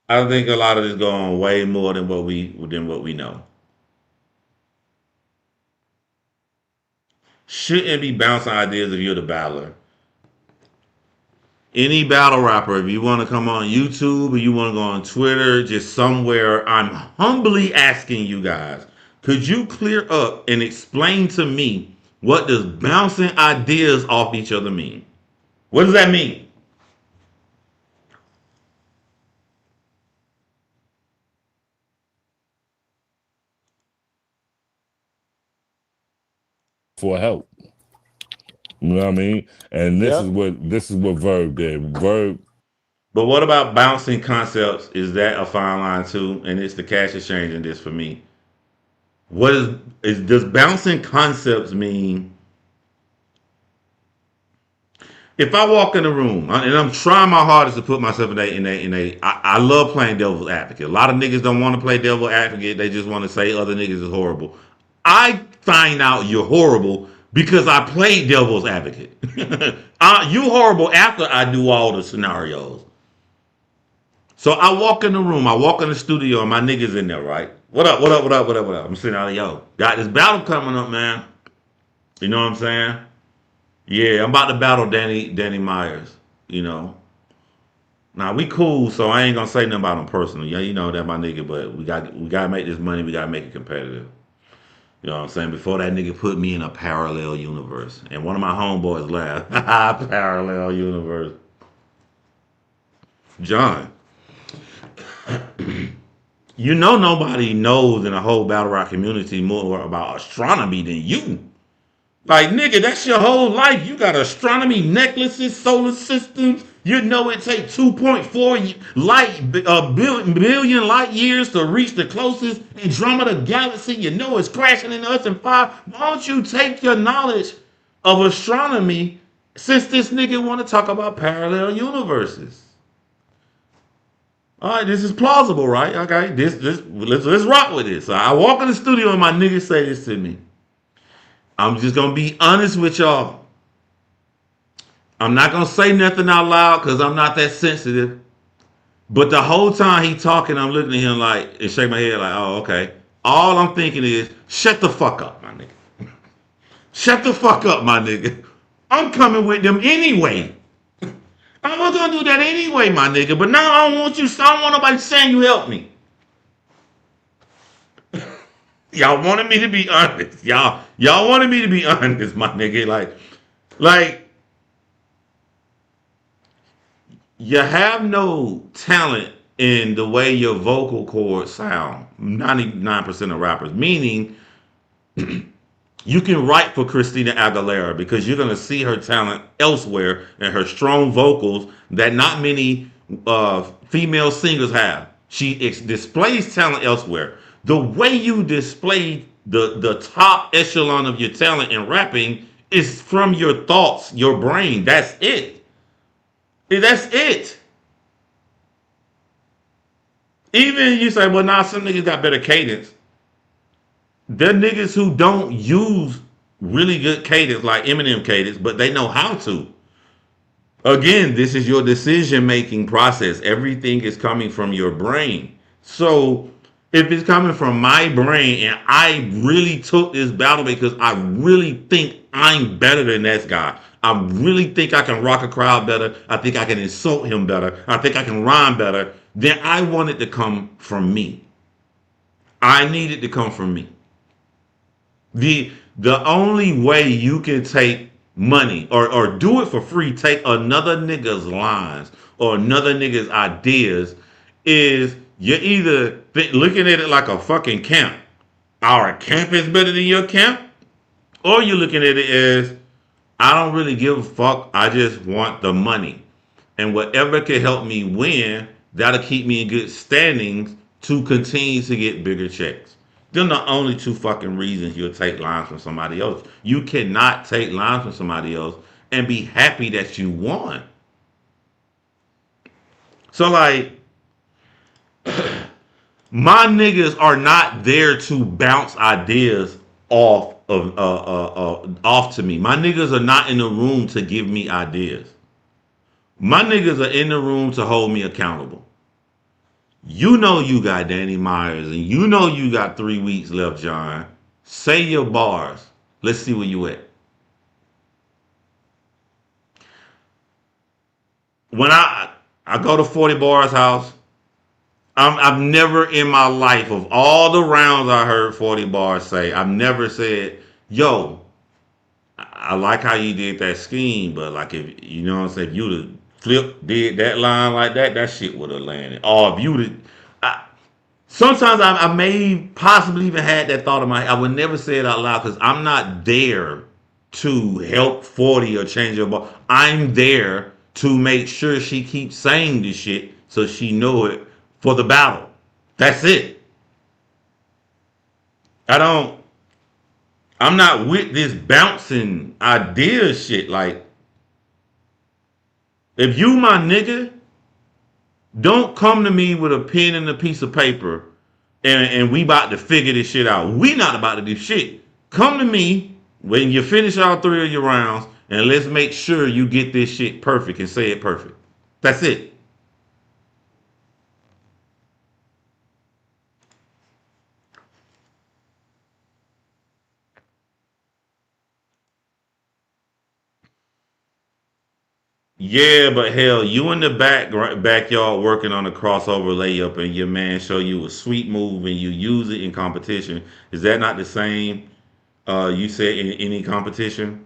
I think a lot of this going on way more than what we know. Shouldn't be bouncing ideas if you're the battler. Any battle rapper, if you want to come on YouTube or you want to go on Twitter, just somewhere, I'm humbly asking you guys, could you clear up and explain to me what does bouncing ideas off each other mean? What does that mean? for help. You know what I mean? And Yep. this is what Verb did. Verb But what about bouncing concepts? Is that a fine line too? And it's the cash exchange in this for me. What does bouncing concepts mean? If I walk in the room and I'm trying my hardest to put myself I love playing devil's advocate. A lot of niggas don't want to play devil's advocate. They just want to say other niggas is horrible. I find out you're horrible because I played devil's advocate. You horrible after I do all the scenarios. So I walk in the room, I walk in the studio, and my niggas in there, right? What up, what up, what up, what up, what up? I'm sitting out, yo, got this battle coming up, man. You know what I'm saying? Yeah, I'm about to battle Danny Myers. You know. Now we cool, so I ain't gonna say nothing about him personally. Yeah, you know that my nigga, but we gotta make this money. We gotta make it competitive. You know what I'm saying? Before that nigga put me in a parallel universe, and one of my homeboys laughed. Parallel universe. John, you know nobody knows in the whole battle rock community more about astronomy than you. Like, nigga, that's your whole life. You got astronomy necklaces, solar systems. You know it takes 2.4 billion light years to reach the closest Andromeda galaxy. You know it's crashing into us in 5. Why don't you take your knowledge of astronomy since this nigga want to talk about parallel universes? All right, this is plausible, right? Okay, let's rock with this. So I walk in the studio and my niggas say this to me. I'm just gonna be honest with y'all. I'm not gonna say nothing out loud because I'm not that sensitive. But the whole time he talking, I'm looking at him like and shake my head like, oh, okay. All I'm thinking is, shut the fuck up, my nigga. Shut the fuck up, my nigga. I'm coming with them anyway. I was gonna do that anyway, my nigga. But now I don't want you. I don't want nobody saying you helped me. Y'all wanted me to be honest. Y'all wanted me to be honest, my nigga. Like you have no talent in the way your vocal cords sound. 99% of rappers, meaning you can write for Christina Aguilera because you're gonna see her talent elsewhere and her strong vocals that not many female singers have. She displays talent elsewhere. The way you display the top echelon of your talent in rapping is from your thoughts, your brain. That's it. That's it. Even you say, well, nah, some niggas got better cadence. They're niggas who don't use really good cadence like Eminem cadence, but they know how to. Again, this is your decision making process. Everything is coming from your brain. So if it's coming from my brain and I really took this battle because I really think I'm better than that guy. I really think I can rock a crowd better. I think I can insult him better. I think I can rhyme better. Then I want it to come from me. I need it to come from me. The only way you can take money or do it for free, take another nigga's lines or another nigga's ideas, is you're either looking at it like a fucking camp. Our camp is better than your camp, or you're looking at it as I don't really give a fuck. I just want the money, and whatever can help me win, that'll keep me in good standings to continue to get bigger checks. They're the only two fucking reasons you'll take lines from somebody else. You cannot take lines from somebody else and be happy that you won. So like, my niggas are not there to bounce ideas off to me. My niggas are not in the room to give me ideas. My niggas are in the room to hold me accountable. You know you got Danny Myers, and you know you got 3 weeks left, John. Say your bars. Let's see where you at. When I go to 40 Bars house, I've never in my life of all the rounds I heard 40 Bars say, I've never said, yo, I like how you did that scheme, but like if you know what I'm saying, if you'd have flipped, did that line like that, that shit would have landed. Or if you'd have, sometimes I may possibly even had that thought in my head. I would never say it out loud because I'm not there to help 40 or change her ball. I'm there to make sure she keeps saying this shit so she know it for the battle. That's it. I don't. I'm not with this bouncing idea shit. Like If you my nigga, don't come to me with a pen and a piece of paper and we about to figure this shit out. We not about to do shit. Come to me when you finish all three of your rounds and let's make sure you get this shit perfect and say it perfect. That's it. Yeah, but hell, you in the backyard working on a crossover layup, and your man show you a sweet move, and you use it in competition. Is that not the same? You said in any competition.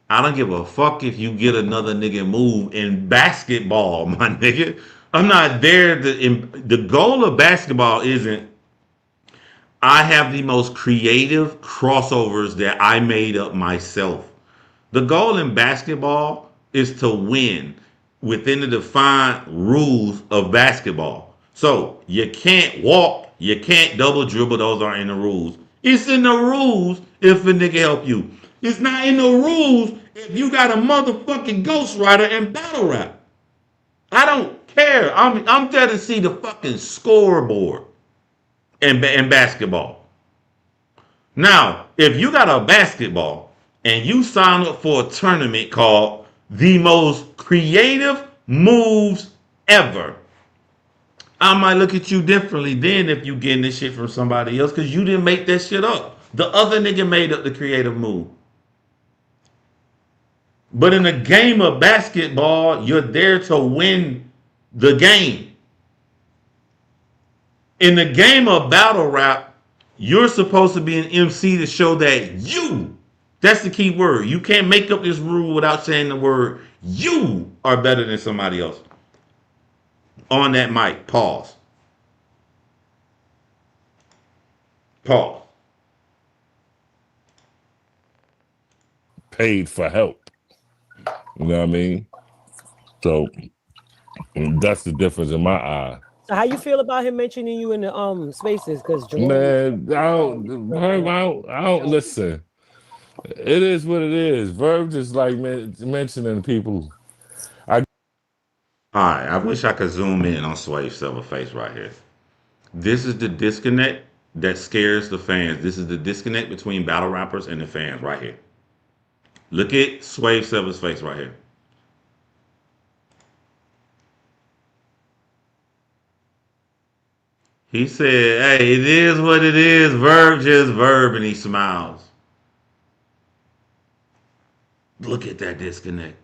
I don't give a fuck if you get another nigga move in basketball, my nigga. I'm not there. The goal of basketball isn't I have the most creative crossovers that I made up myself. The goal in basketball is to win within the defined rules of basketball. So you can't walk, you can't double dribble, those aren't in the rules. It's in the rules if a nigga help you. It's not in the rules if you got a motherfucking ghostwriter and battle rap. I don't care. I'm there to see the fucking scoreboard in basketball. Now, if you got a basketball and you sign up for a tournament called the most creative moves ever, I might look at you differently then if you getting this shit from somebody else because you didn't make that shit up. The other nigga made up the creative move. But in a game of basketball, you're there to win the game. In the game of battle rap, you're supposed to be an MC to show that that's the key word. You can't make up this rule without saying the word you are better than somebody else. On that mic, pause. Pause. Paid for help. You know what I mean? So that's the difference in my eye. So how you feel about him mentioning you in the spaces? Because Jerome, Man, I don't listen. It is what it is. Verb just like mentioning people. Alright, I wish I could zoom in on Swave Silver face right here. This is the disconnect that scares the fans. This is the disconnect between battle rappers and the fans right here. Look at Swave Silver's face right here. He said, hey, it is what it is. Verb just verb. And he smiles. Look at that disconnect.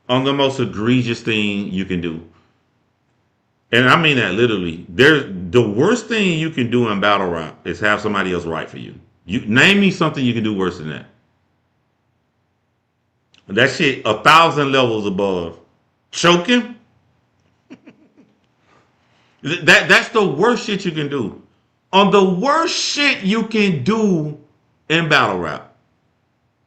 On the most egregious thing you can do. And I mean that literally. The worst thing you can do in battle rap is have somebody else write for you. You name me something you can do worse than that. That shit 1,000 levels above. Choking? That's the worst shit you can do. On the worst shit you can do in battle rap.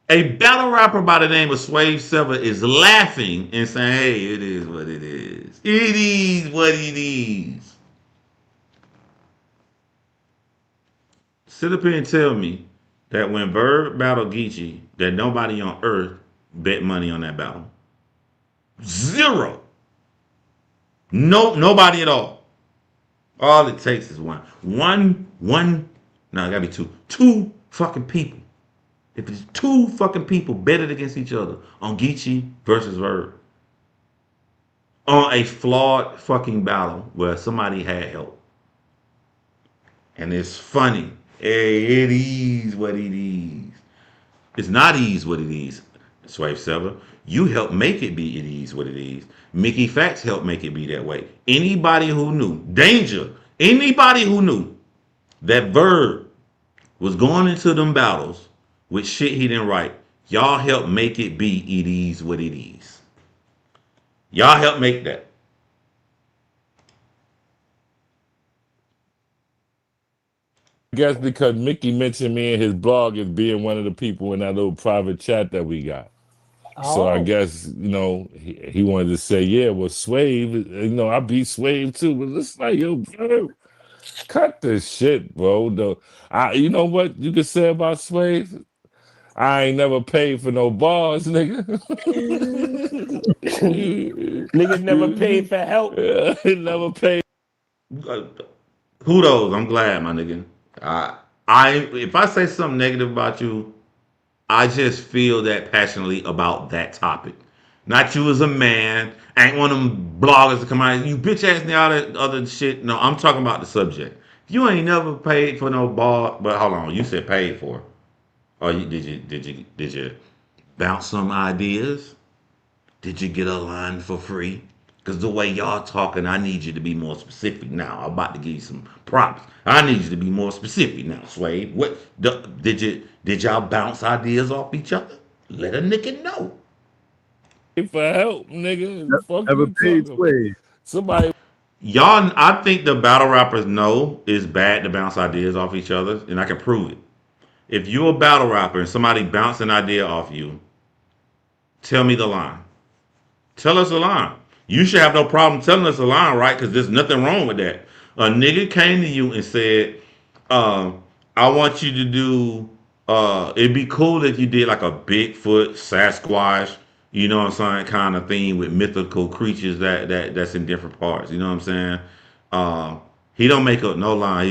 A battle rapper by the name of Swave Sever is laughing and saying, hey, it is what it is. It is what it is. Sit up here and tell me that when Bird battled Geechee, that nobody on earth bet money on that battle. Zero. No, nobody at all. All it takes is no, it gotta be two. Two fucking people. If it's two fucking people betted against each other on Geechee versus Verb on a flawed fucking battle where somebody had help. And it's funny. Hey, it is what it is. It's not ease what it is, Swave Sever. You helped make it be it is what it is. Mickey Facts helped make it be that way. Anybody who knew, danger, anybody who knew that Verb was going into them battles with shit he didn't write, y'all helped make it be it is what it is. Y'all helped make that. I guess because Mickey mentioned me in his blog as being one of the people in that little private chat that we got. So I guess, he wanted to say, yeah, well, Swave, I beat Swave too. But it's like, yo, bro, cut this shit, bro. You know what you could say about Swave? I ain't never paid for no bars, nigga. Niggas never paid for help. Never paid. Kudos. I'm glad, my nigga. I, if I say something negative about you, I just feel that passionately about that topic. Not you as a man. I ain't one of them bloggers to come out. You bitch ass and all that other shit. No, I'm talking about the subject. You ain't never paid for no bar. But hold on, you said paid for. Or did you bounce some ideas? Did you get a line for free? Because the way y'all talking, I need you to be more specific now. I'm about to give you some props. I need you to be more specific now, Sway. Did y'all bounce ideas off each other? Let a nigga know. For help, nigga. Fuck Never you paid talking about. Sway. Somebody Y'all, I think the battle rappers know it's bad to bounce ideas off each other, and I can prove it. If you're a battle rapper and somebody bounce an idea off you, tell me the line. Tell us a line. You should have no problem telling us a line, right? Because there's nothing wrong with that. A nigga came to you and said, I want you to do, it'd be cool if you did like a Bigfoot, Sasquatch, you know what I'm saying, kind of thing with mythical creatures that's in different parts. You know what I'm saying? He don't make up no line.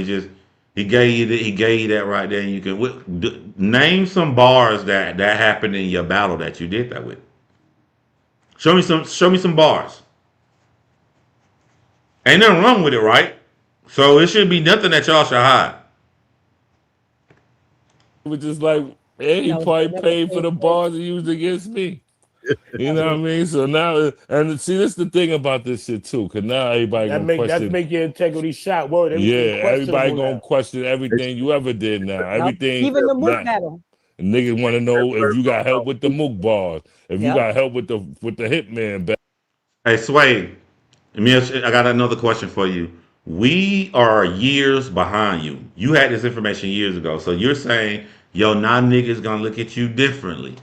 He gave you that right there. And you can name some bars that happened in your battle that you did that with. Show me some bars. Ain't nothing wrong with it, right? So it should be nothing that y'all should hide. was just like, hey, he No, they probably never paid for paid the for bars he used against me. You know it. what I mean? So now, and see, this the thing about this shit too, because now everybody That gonna make question. your integrity shot. Word, everything Yeah, everybody questionable gonna now. question everything you ever did now. Yep. Everything Even the mook that battle. niggas want to know if you got help with the mook bars, if you Yep. got help with the hitman. Hey, Sway, I got another question for you. We are years behind you. You had this information years ago. So you're saying, yo, now niggas gonna look at you differently.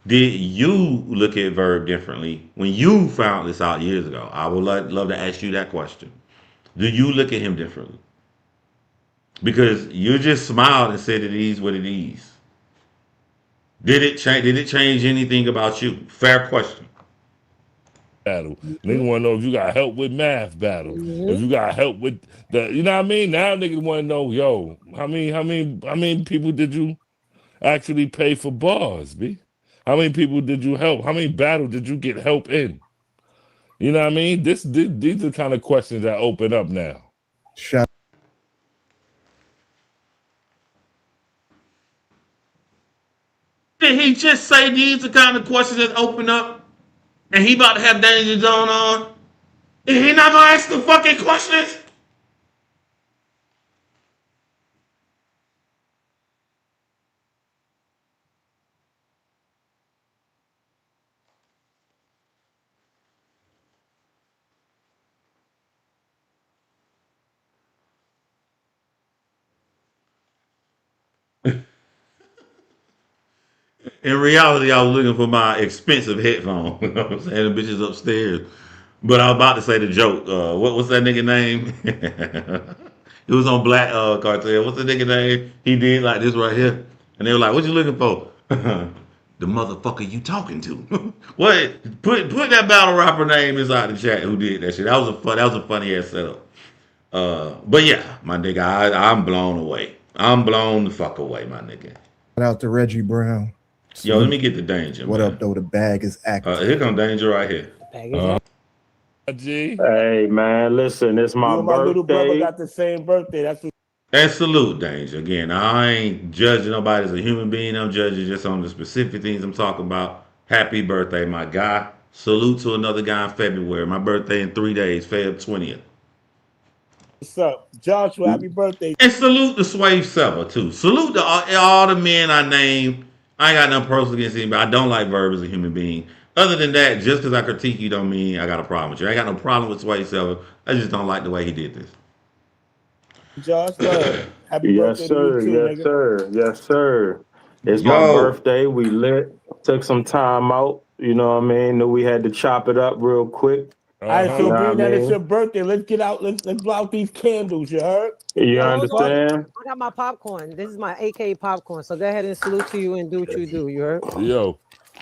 Did you look at Verb differently when you found this out years ago? I would love to ask you that question. Do you look at him differently? Because you just smiled and said it is what it is. Did it change? Did it change anything about you? Fair question. Battle. Hmm. Nigga want to know if you got help with math battle. If Hmm. you got help with the, you know what I mean? Now niggas want to know, yo, how many people did you actually pay for bars, B? How many people did you help? How many battles did you get help in? You know what I mean? These are the kind of questions that open up now. Shout Did he just say these are kind of questions that open up and he about to have Danja Zone on? And he not gonna ask the fucking questions? In reality, I was looking for my expensive headphones. You know what I'm saying? The bitches upstairs. But I was about to say the joke. What's that nigga name? It was on Black Cartel. What's the nigga name? He did like this right here. And they were like, what you looking for? The motherfucker you talking to. What? Put that battle rapper name inside the chat who did that shit. That was a funny ass setup. But yeah, my nigga, I'm blown away. I'm blown the fuck away, my nigga. out to Reggie Brown. Yo, let Salute. me get the danger, What up, man. though? The bag is active. Here come danger right here. Bag is out. G. Hey man, listen, it's my You and my little brother birthday. got the same birthday. That's what And salute danger. Again, I ain't judging nobody as a human being. I'm judging just on the specific things I'm talking about. Happy birthday, my guy. Salute to another guy in February. My birthday in 3 days, Feb 20th. what's up. Joshua, happy birthday. And salute the Swave Sever too. Salute to all the men I named. I ain't got nothing personal against anybody. I don't like Verb as a human being. Other than that, just because I critique you don't mean I got a problem with you. I ain't got no problem with Swave Sever. I just don't like the way he did this. Josh, happy Yes, birthday to you sir. too, Yes, nigga. sir. Yes, sir. It's my Yo, birthday. We lit. Took some time out. You know what I mean? Knew we had to chop it up real quick. All right, Uh-huh. so You know what I being that it's your mean? birthday, let's get out. Let's blow out these candles. You heard? You Yo, hold on. understand? I got my popcorn. This is my AK popcorn. So go ahead and salute to you and do what you do. You heard? Yo,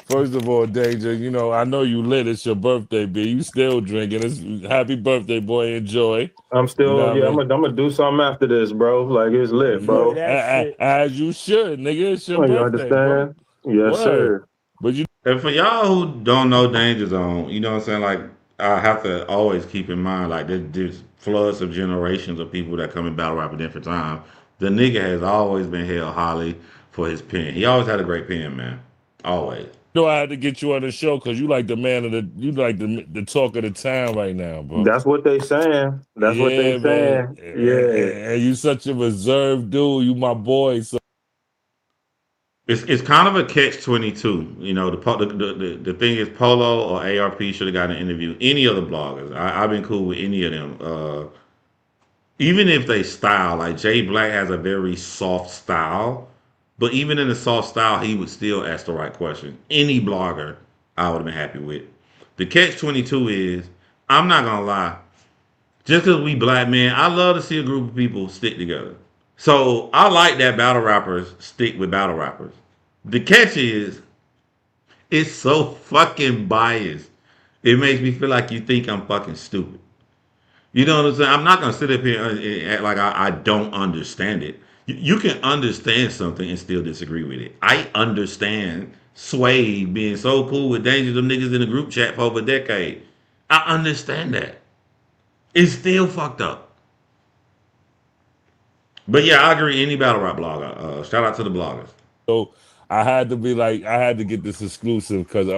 first of all, Danger, I know you lit. It's your birthday, B. You still drinking. It's happy birthday, boy. Enjoy. I'm You know still, what I yeah, mean? I'm gonna do something after this, bro. Like it's lit, Enjoy bro. that shit. As you should, nigga. It's your You birthday, bro. understand? Yes, Word. sir. But you And for y'all who don't know Danger Zone, you know what I'm saying? Like, I have to always keep in mind, like, there's floods of generations of people that come in battle rap at different times. The nigga has always been held highly for his pen. He always had a great pen, man. Always. know I had to get you on the show because you like the man of you like the talk of the town right now, bro. That's what they saying. That's what they Yeah, man. saying. Yeah. And you such a reserved dude. You my boy. So It's kind of a catch 22. You know, the thing is, Polo or ARP should have gotten an interview. Any other bloggers, I've been cool with any of them. Even if they style, like Jay Black has a very soft style, but even in the soft style, he would still ask the right question. Any blogger, I would have been happy with. The catch 22 is, I'm not gonna lie, just because we black men, I love to see a group of people stick together. So I like that battle rappers stick with battle rappers. The catch is, it's so fucking biased. It makes me feel like you think I'm fucking stupid. You know what I'm saying? I'm not gonna sit up here and act like I don't understand it. You can understand something and still disagree with it. I understand Sway being so cool with Danger them niggas in the group chat for over a decade. I understand that. It's still fucked up. But yeah, I agree. Any battle rap blogger. Shout out to the bloggers. so I had to be like, I had to get this exclusive because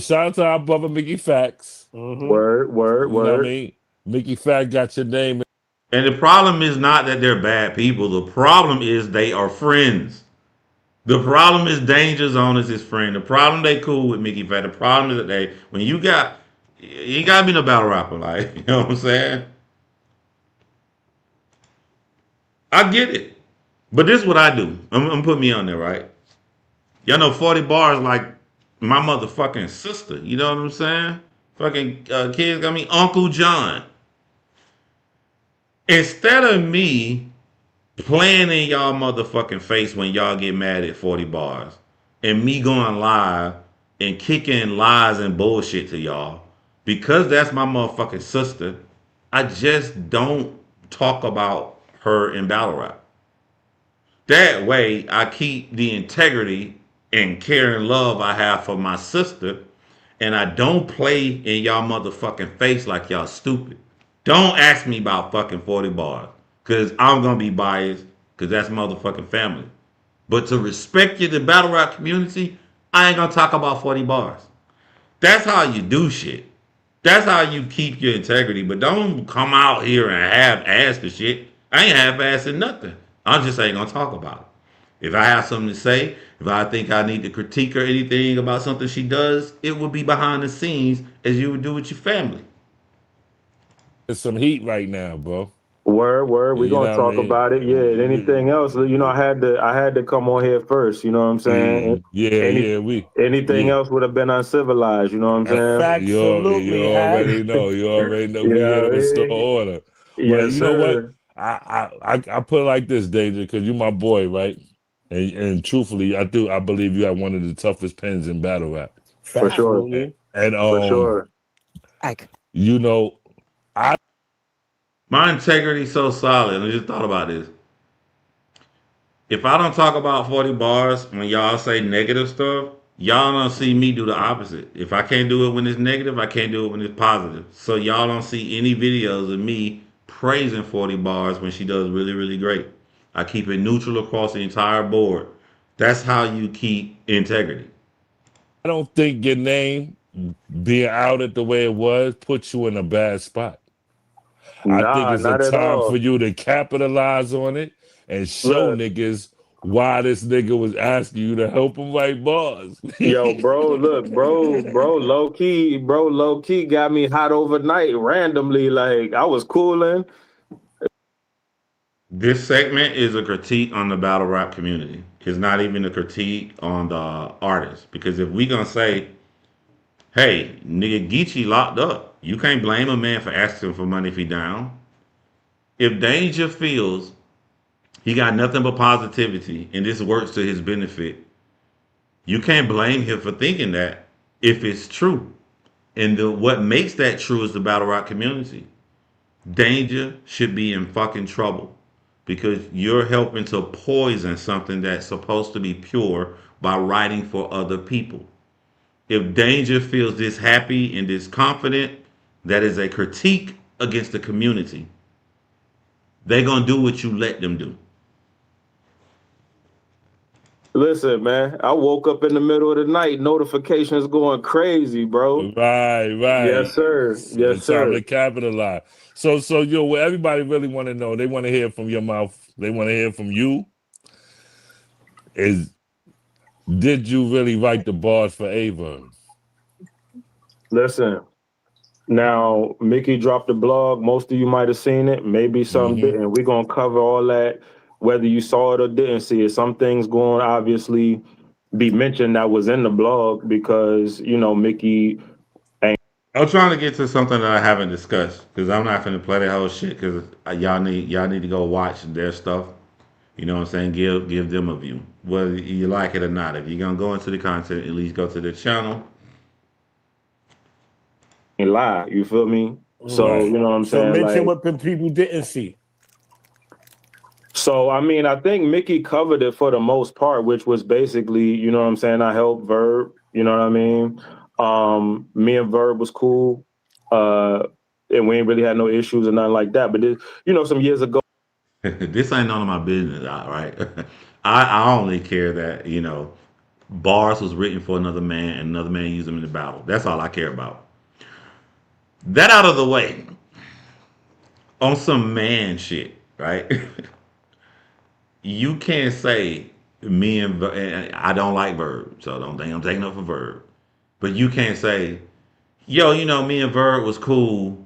shout out to our brother Mickey Facts. Mm-hmm. Word, word, You know what I word. mean? Mickey Fact got your name. And the problem is not that they're bad people. The problem is they are friends. The problem is Danger Zone is his friend. The problem they cool with Mickey Fat. The problem is that when you ain't gotta be no battle rapper, like, you know what I'm saying? I get it. But this is what I do. I'm putting me on there, right? Y'all know 40 bars like my motherfucking sister. You know what I'm saying? Fucking kids got me Uncle John. Instead of me playing in y'all motherfucking face when y'all get mad at 40 bars and me going live and kicking lies and bullshit to y'all because that's my motherfucking sister. I just don't talk about her in battle rap. That way I keep the integrity and care and love I have for my sister, and I don't play in y'all motherfucking face like y'all stupid. Don't ask me about fucking 40 bars. Cause I'm gonna be biased. Cause that's motherfucking family. But to respect you, the battle rap community, I ain't gonna talk about 40 bars. That's how you do shit. That's how you keep your integrity. But don't come out here and half-ass the shit. I ain't half-assing nothing. I just ain't gonna talk about it. If I have something to say, if I think I need to critique her anything about something she does, it will be behind the scenes as you would do with your family. There's some heat right now, bro. Word, word. We're You gonna know what I talk about it. Yeah. Anything else? I had to come on here first. You know what I'm saying? Yeah, Any yeah, we, anything yeah. else would have been uncivilized. You know what I'm saying? Absolutely, You Hag. already know. You already know. We here to restore Yeah. order. But Yes, you know what? sir. I put it like this, Danger, because you're my boy, right? And truthfully, I believe you have one of the toughest pens in battle rap. For Facts, sure. Looney. And For sure. Ike. you know, I My integrity's so solid. I just thought about this. If I don't talk about 40 bars when y'all say negative stuff, y'all don't see me do the opposite. If I can't do it when it's negative, I can't do it when it's positive. So y'all don't see any videos of me praising 40 bars when she does really, really great. I keep it neutral across the entire board. That's how you keep integrity. don't think your name being out it the way it was puts you in a bad spot. I think Nah, it's a not at time for all. you to capitalize on it and show Look, niggas why this nigga was asking you to help him write bars. yo, bro, look, low key got me hot overnight randomly. Like I was cooling. This segment is a critique on the battle rap community. It's not even a critique on the artist. Because if we gonna say Hey, nigga, Geechee locked up. You can't blame a man for asking for money if he down. If Danger feels he got nothing but positivity and this works to his benefit, you can't blame him for thinking that if it's true. And what makes that true is the battle rap community. Danger should be in fucking trouble because you're helping to poison something that's supposed to be pure by writing for other people. If Danger feels this happy and this confident, that is a critique against the community. They're gonna do what you let them do. Listen, man, I woke up in the middle of the night, notifications going crazy, bro. Right, right. Yes, sir. Yes, It's time sir. to capitalize. So yo, what everybody really want to know, they want to hear from your mouth. They want to hear from you. Is did you really write the bars for Ava? Listen, now Mickey dropped a blog. Most of you might have seen it. Maybe some Mm-hmm. didn't. We're gonna cover all that, whether you saw it or didn't see it. Some things going to obviously be mentioned that was in the blog because Mickey. I'm trying to get to something that I haven't discussed because I'm not finna play that whole shit because y'all need to go watch their stuff. You know what I'm saying? Give them a view, whether you like it or not. If you're gonna go into the content, at least go to the channel. Lie. You feel me? So Right. you know what I'm So saying? mention Like, what the people didn't see. so I mean, I think Mickey covered it for the most part, which was basically, you know what I'm saying? I helped Verb. You know what I mean? Me and Verb was cool, and we ain't really had no issues or nothing like that. But this, some years ago. This ain't none of my business, all right? I only care that bars was written for another man and another man used them in the battle. That's all I care about. That out of the way, on some man shit, right? You can't say and I don't like Verb, so don't think I'm taking up for Verb. But you can't say, yo, me and Verb was cool,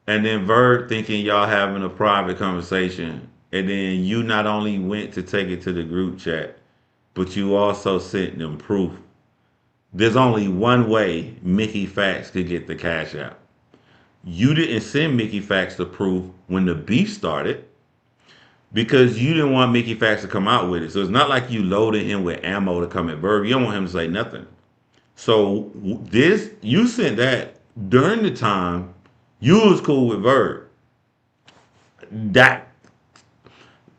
and then Verb thinking y'all having a private conversation, and then you not only went to take it to the group chat, but you also sent them proof. There's only one way Mickey Fax could get the cash out. You didn't send Mickey Fax the proof when the beef started because you didn't want Mickey Fax to come out with it. So it's not like you loaded him with ammo to come at Verb. You don't want him to say nothing. So this you sent that during the time you was cool with Verb. That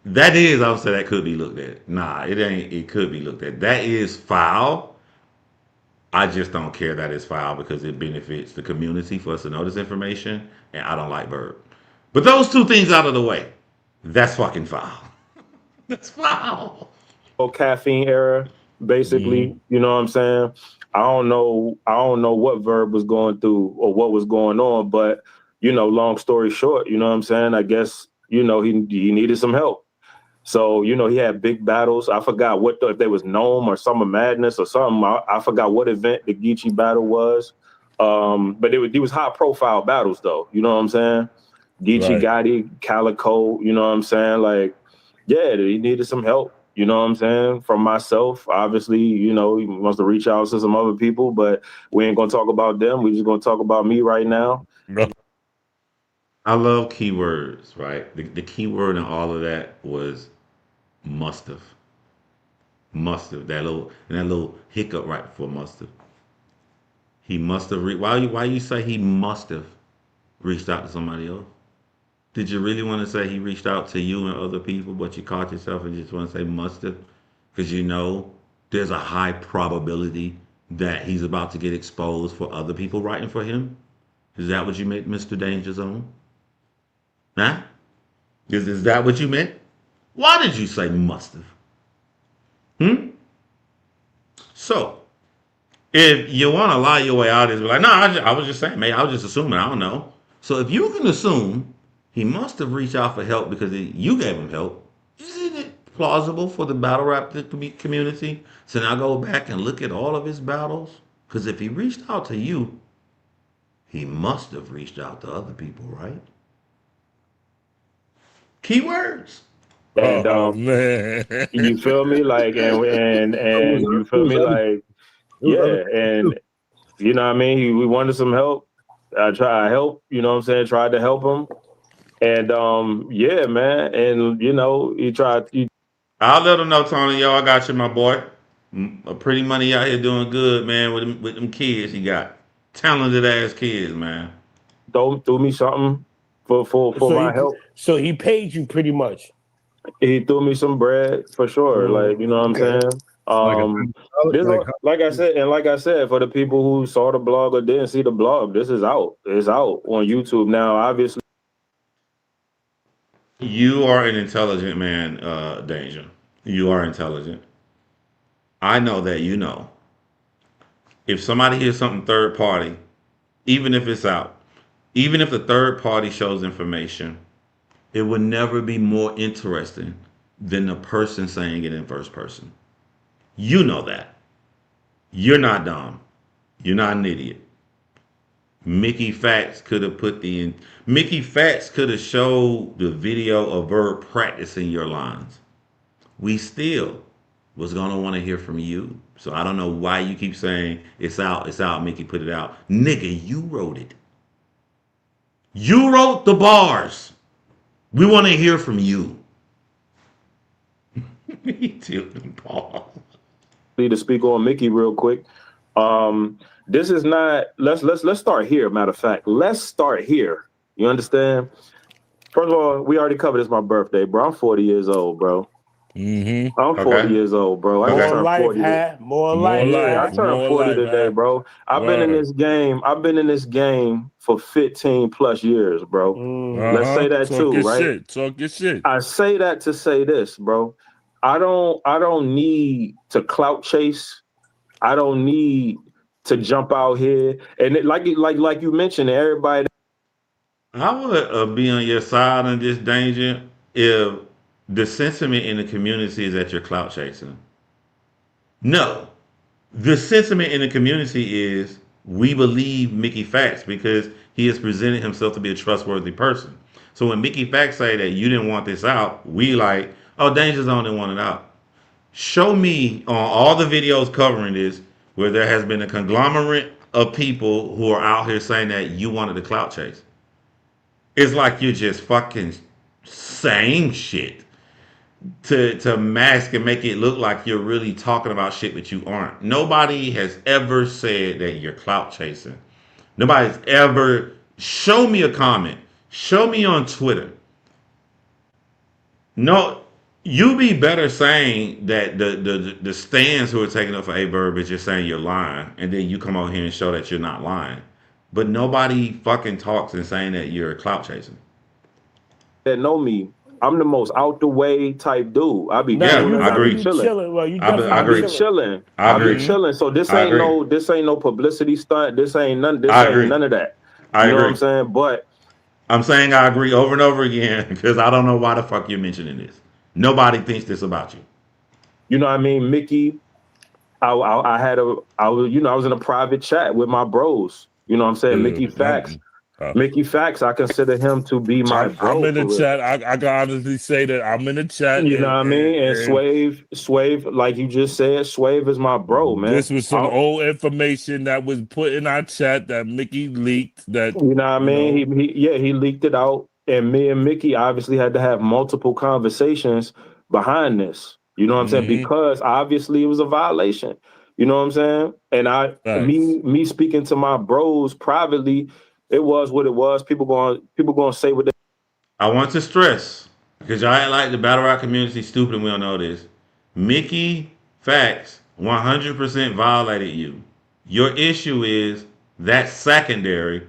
I would say that could be looked at. Nah, it ain't. It could be looked at. That is foul. I just don't care that it's foul because it benefits the community for us to know this information, and I don't like Verb. But those two things out of the way, that's fucking foul. That's foul. Caffeine era, basically. Mm-hmm. You know what I'm saying? I don't know what Verb was going through or what was going on, but long story short, you know what I'm saying? I guess, he needed some help. So, he had big battles. I forgot if there was Gnome or Summer Madness or something. I forgot what event the Geechee battle was. But he was high profile battles though. You know what I'm saying? Geechee Right. Gotti, Calico, you know what I'm saying? Like, yeah, he needed some help. You know what I'm saying? From myself, obviously, he wants to reach out to some other people, but we ain't gonna talk about them. We just gonna talk about me right now. No. I love keywords, right? The keyword in all of that was must have. Must have. That little hiccup right before must have. He must have why you say he must have reached out to somebody else? Did you really want to say he reached out to you and other people, but you caught yourself and just want to say must have? Because there's a high probability that he's about to get exposed for other people writing for him. Is that what you meant, Mr. Danger Zone? Huh? Is that what you meant? Why did you say must have? Hmm? So, if you want to lie your way out, is like, no, I was just saying, man, I was just assuming, I don't know. So if you can assume he must have reached out for help because you gave him help, isn't it plausible for the battle rap community to now go back and look at all of his battles? Because if he reached out to you, he must have reached out to other people, right? Keywords. And Oh man. you feel me? Like, and you feel me? Like, It was other yeah, people and too. You know what I mean? We wanted some help. I helped, you know what I'm saying? Tried to help him. And yeah, man. And you know, he I'll let them know, Tony. Yo, I got you, my boy. A pretty money out here doing good, man. With them kids, you got talented ass kids, man. threw me something for my help. So he paid you pretty much. He threw me some bread for sure. Like, you know what I'm Okay. saying? Like a This like like I said, for the people who saw the blog or didn't see the blog, this is out. It's out on YouTube now. Obviously, You are an intelligent man, Danger. You are intelligent. I know that you know. If somebody hears something third party, even if it's out, even if the third party shows information, it would never be more interesting than the person saying it in first person. You know that. You're not dumb. You're not an idiot. Mickey Facts could have put the in. Mickey Facts could have showed the video of Verb practicing your lines. We still was gonna want to hear from you. So I don't know why you keep saying it's out, Mickey put it out. Nigga, you wrote it. You wrote the bars. We want to hear from you. He tilted Paul. to speak on Mickey real quick. This is not. Let's start here. Matter of fact, let's start here. You understand? First of all, we already covered it's my birthday, bro. I'm 40 years old, bro. Mm-hmm. I'm 40 Okay. years old, bro. I Okay. just More turned life, 40. hat. More More life. Yeah, I life. turned More 40 life, today, man. bro. I've been in Word. this game. I've been in this game for 15 plus years, bro. Let's Uh-huh. say that Talk too, your right? shit. Talk your shit. I say that to say this, bro. I don't need to clout chase. I don't need to jump out here and like you mentioned, everybody. I would be on your side on this, Danger, if the sentiment in the community is that you're clout chasing. No, the sentiment in the community is we believe Mickey Facts because he has presented himself to be a trustworthy person. So when Mickey Facts say that you didn't want this out, we like, oh, Danger Zone didn't want it out. Show me on all the videos covering this where there has been a conglomerate of people who are out here saying that you wanted the clout chase. It's like you're just fucking saying shit to mask and make it look like you're really talking about shit that you aren't. Nobody has ever said that you're clout chasing. Nobody's ever show me a comment. Show me on Twitter. No, you be better saying that the stands who are taking up for a verb is just saying you're lying, and then you come out here and show that you're not lying. But nobody fucking talks and saying that you're clout chasing. That know me, I'm the most out the way type dude. I be Nah, Yeah, you chilling. I I be agree. chilling. Well, you I definitely I be agree. chilling. I I be agree. chilling. So I agree. this ain't no publicity stunt. This ain't none. This I ain't agree. none of that. I You know what I'm agree. saying? But I'm saying I agree over and over again because I don't know why the fuck you're mentioning this. Nobody thinks this about you. you know what I mean, Mickey. I had a I was I was in a private chat with my bros. You know what I'm saying? Yeah. Mickey Facts. Uh, Mickey Facts. I consider him to be my I'm bro in the for real. chat. I can honestly say that I'm in the chat, You know what I mean? And and Swave, like you just said, Swave is my bro, man. this was some old information that was put in our chat that Mickey leaked. That You know what I mean? He leaked it out, and me and Mickey obviously had to have multiple conversations behind this. You know what I'm saying? Mm-hmm. Because obviously it was a violation. You know what I'm saying? And Facts. me speaking to my bros privately, it was what it was. People going to say what they. I want to stress because y'all act like the battle rap community stupid and we don't know this. Mickey Facts 100% violated you. Your issue is that's secondary.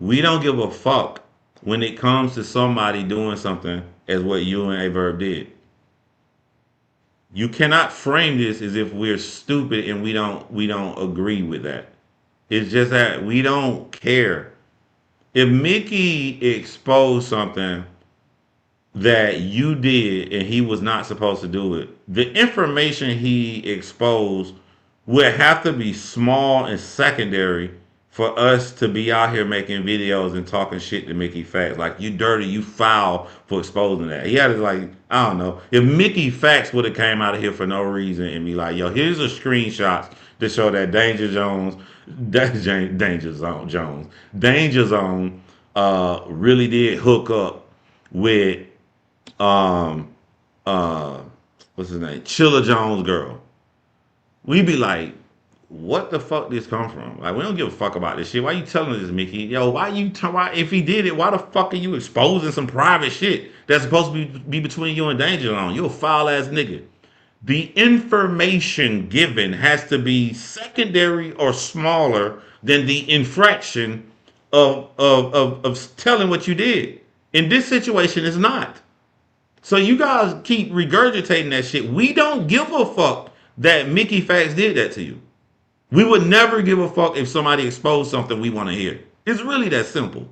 We don't give a fuck when it comes to somebody doing something as what you and Averb did. You cannot frame this as if we're stupid and we don't agree with that. It's just that we don't care. If Mickey exposed something that you did and he was not supposed to do it, the information he exposed would have to be small and secondary for us to be out here making videos and talking shit to Mickey Facts. Like, you dirty, you foul for exposing that. He had to, like, I don't know. If Mickey Facts would have came out of here for no reason and be like, yo, here's the screenshots to show that Danger Zone really did hook up with um what's his name, Chilla Jones' girl. We be like, what the fuck this come from? Like, we don't give a fuck about this shit. Why you telling us, Mickey? Yo, why if he did it, why the fuck are you exposing some private shit that's supposed to be between you and Danger Zone? You a foul ass nigga. The information given has to be secondary or smaller than the infraction of telling what you did. In this situation, it's not. So you guys keep regurgitating that shit. We don't give a fuck that Mickey Fax did that to you. We would never give a fuck if somebody exposed something we want to hear. It's really that simple.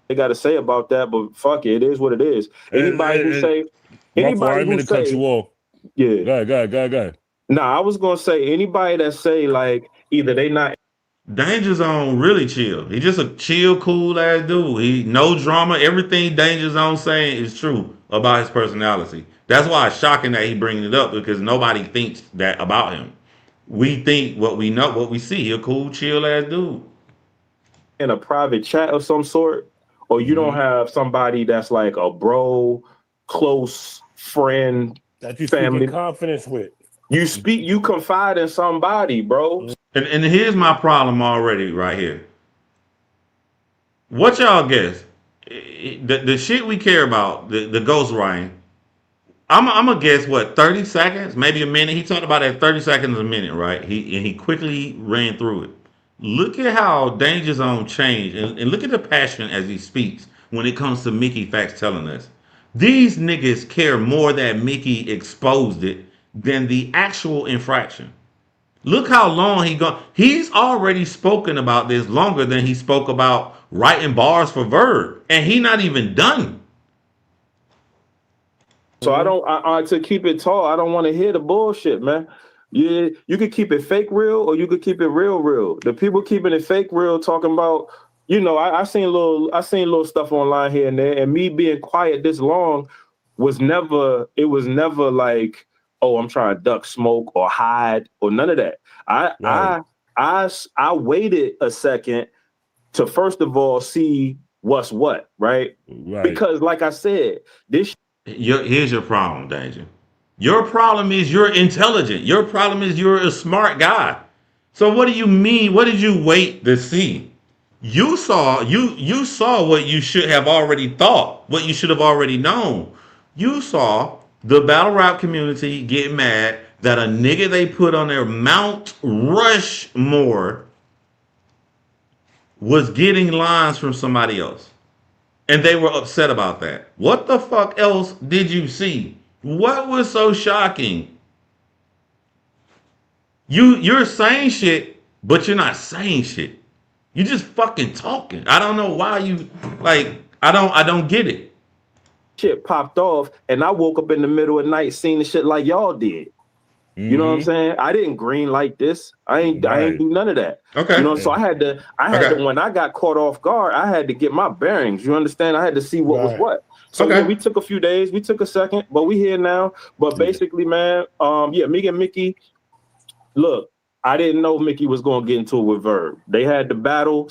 They got to say about that, but fuck it, it is what it is. Anybody who say, my fault, I anybody didn't mean who to cut say, you off. yeah, Go ahead. nah, I was gonna say anybody that say like either they not Danger Zone really chill. He just a chill, cool ass dude. He no drama. Everything Danger Zone saying is true about his personality. That's why it's shocking that he bringing it up because nobody thinks that about him. We think what we know, what we see. He a cool, chill ass dude. in a private chat of some sort, or you don't Mm-hmm. have somebody that's like a bro, close friend, That you speak family. in confidence with. You confide in somebody, bro. And here's my problem already right here. What y'all guess? The shit we care about, the ghostwriting. I'm gonna guess what 30 seconds, maybe a minute. He talked about that 30 seconds a minute, right? He quickly ran through it. Look at how Danger Zone changed, and look at the passion as he speaks when it comes to Mickey Facts telling us. These niggas care more that Mickey exposed it than the actual infraction. Look how long he gone. He's already spoken about this longer than he spoke about writing bars for Verb, and he not even done. So I don't. To keep it tall, I don't want to hear the bullshit, man. You could keep it fake real, or you could keep it real real. The people keeping it fake real, talking about, I seen little stuff online here and there, and me being quiet this long it was never like, oh, I'm trying to duck smoke or hide or none of that. Right. I waited a second to first of all see what's what, right? Right. Because like I said, this Here's your problem, Danger. Your problem is you're intelligent. Your problem is you're a smart guy. So what do you mean? What did you wait to see? You saw what you should have already thought, what you should have already known. You saw the battle rap community get mad that a nigga they put on their Mount Rushmore was getting lines from somebody else. And they were upset about that. What the fuck else did you see? What was so shocking? You're saying shit, but you're not saying shit. You just fucking talking. I don't know why you like. I don't get it. shit popped off, and I woke up in the middle of the night seeing the shit like y'all did. You know what I'm saying? I didn't green like this. I ain't do none of that. Okay. You know, so I had to when I got caught off guard, I had to get my bearings. You understand? I had to see what was what. So yeah, we took a few days, we took a second, but we here now. But basically, man, me and Mickey, look, I didn't know Mickey was gonna get into it with Verb. They had the battle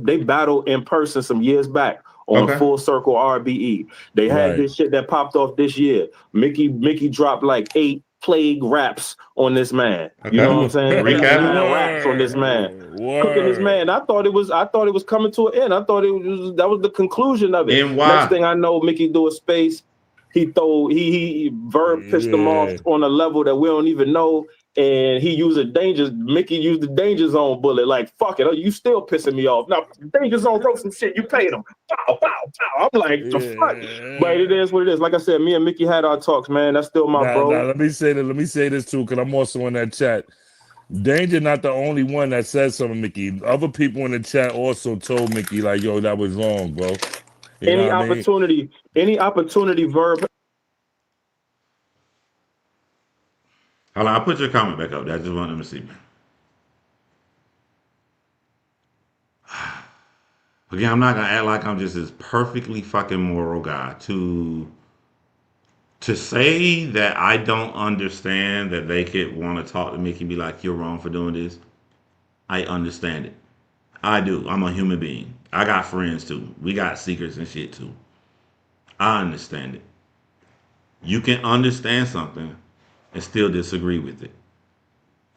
they battled in person some years back on Full Circle RBE. They had this shit that popped off this year. Mickey dropped like 8 plague raps on this man. You know what I'm saying? Recap. Raps on this man. Cooking this man. I thought it was coming to an end. I thought that was the conclusion of it. And why? Next thing I know, Mickey do a space. He Verb pissed him off on a level that we don't even know. And Mickey used the Danger Zone bullet. Like, fuck it, you still pissing me off. Now, Danger Zone wrote some shit, you paid him. Pow, pow, pow. I'm like, the fuck? But it is what it is. Like I said, me and Mickey had our talks, man. That's still my bro. Let me say this too, because I'm also in that chat. Danger not the only one that said something, Mickey. Other people in the chat also told Mickey, like, yo, that was wrong, bro. Any opportunity, Verb. Hold on, I'll put your comment back up. I just want them to see me. Again, I'm not gonna act like I'm just this perfectly fucking moral guy to To say that I don't understand that they could want to talk to me and be like, you're wrong for doing this, I understand it. I do. I'm a human being. I got friends too. We got secrets and shit too. I understand it. You can understand something and still disagree with it.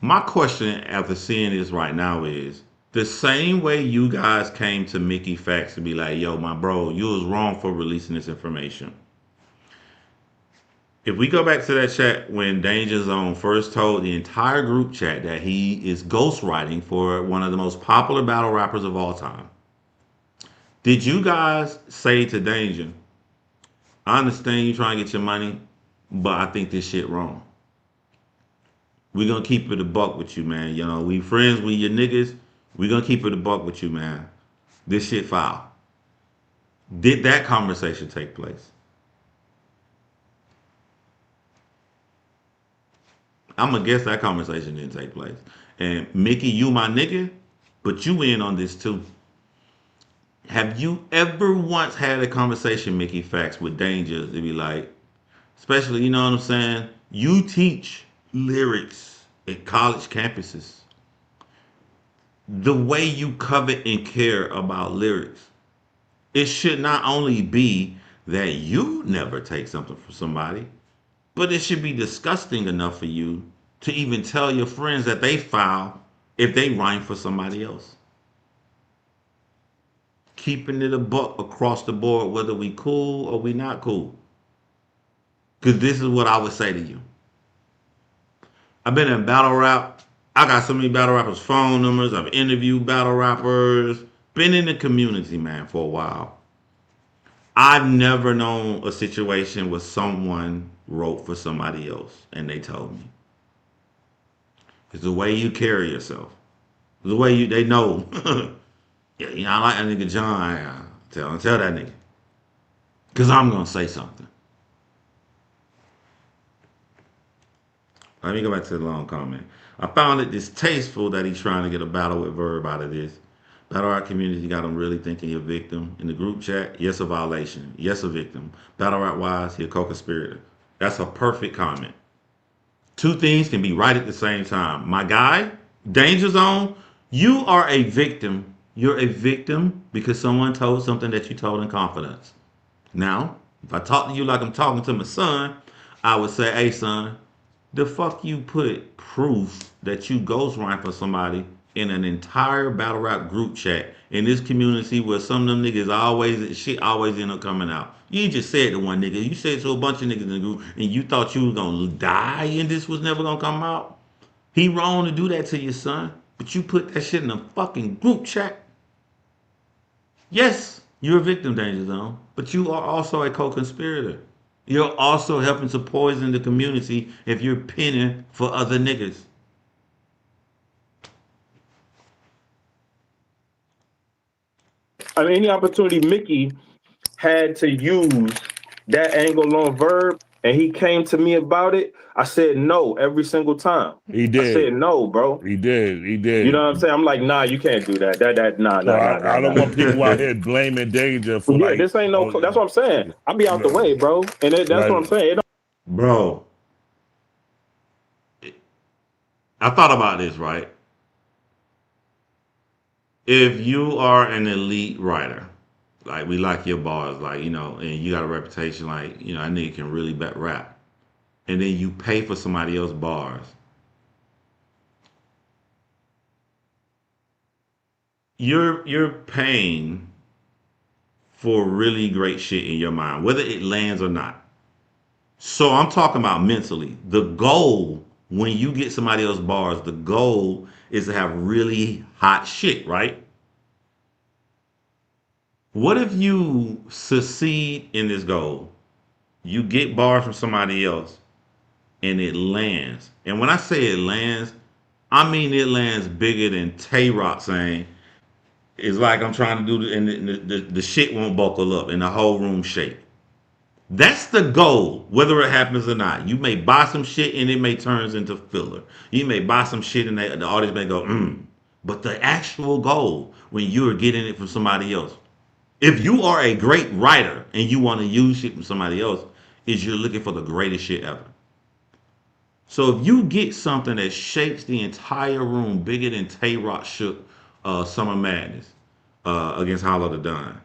My question after seeing this right now is the same way you guys came to Mickey Facts to be like, yo, my bro, you was wrong for releasing this information. If we go back to that chat when Danja Zone first told the entire group chat that he is ghostwriting for one of the most popular battle rappers of all time, did you guys say to Danger, I understand you trying to get your money, but I think this shit wrong. We're gonna keep it a buck with you, man. You know, we friends, we your niggas. We're gonna keep it a buck with you, man. This shit foul. Did that conversation take place? I'm gonna guess that conversation didn't take place. And Mickey, you my nigga, but you in on this too. Have you ever once had a conversation, Mickey Facts, with Danger to be like, especially, you know what I'm saying? You teach lyrics at college campuses. The way you covet and care about lyrics, it should not only be that you never take something from somebody, but it should be disgusting enough for you to even tell your friends that they foul if they rhyme for somebody else. Keeping it a buck across the board, whether we cool or we not cool. Because this is what I would say to you. I've been in battle rap. I got so many battle rappers' phone numbers. I've interviewed battle rappers. Been in the community, man, for a while. I've never known a situation where someone wrote for somebody else and they told me. It's the way you carry yourself. The way you, they know. Yeah, you know, I like that nigga John. Yeah. Tell that nigga. Because I'm going to say something. Let me go back to the long comment. I found it distasteful that he's trying to get a battle with Verb out of this. Battle rap community got him really thinking he a victim. In the group chat, yes, a violation. Yes, a victim. Battle rap wise, he a co-conspirator. That's a perfect comment. Two things can be right at the same time. My guy, Danger Zone, you are a victim. You're a victim because someone told something that you told in confidence. Now, if I talk to you like I'm talking to my son, I would say, hey, son, the fuck you put proof that you ghostwrite for somebody in an entire battle rap group chat in this community where some of them niggas always shit always end up coming out. You just said to one nigga, you said to a bunch of niggas in the group, and you thought you was gonna die and this was never gonna come out. He wrong to do that to your son, but you put that shit in a fucking group chat. Yes, you're a victim, Danger Zone, but you are also a co-conspirator. You're also helping to poison the community if you're pinning for other niggas. I mean, any opportunity Mickey had to use that angle on Verb, and he came to me about it, I said no every single time. He did. I said no, bro. He did. He did. You know what I'm saying? I'm like, nah, you can't do that. I don't want people out here blaming Danger for yeah, like. this ain't no. That's what I'm saying. I'll be out the way, bro. And that's right. what I'm saying. Bro, I thought about this, right? If you are an elite writer, like we like your bars, like, you know, and you got a reputation like, you know, I nigga can really bet rap, and then you pay for somebody else's bars, you're paying for really great shit in your mind, whether it lands or not. So I'm talking about mentally. The goal when you get somebody else's bars, the goal is to have really hot shit, right? What if you succeed in this goal? You get bars from somebody else and it lands. And when I say it lands, I mean it lands bigger than Tay Rock saying, it's like I'm trying to do, and the shit won't buckle up and the whole room shake. That's the goal, whether it happens or not. You may buy some shit and it may turn into filler. You may buy some shit and the audience may go, But the actual goal, when you're getting it from somebody else, if you are a great writer and you want to use shit from somebody else, is you're looking for the greatest shit ever. So if you get something that shakes the entire room bigger than Tay Rock shook Summer Madness against Holla the Don,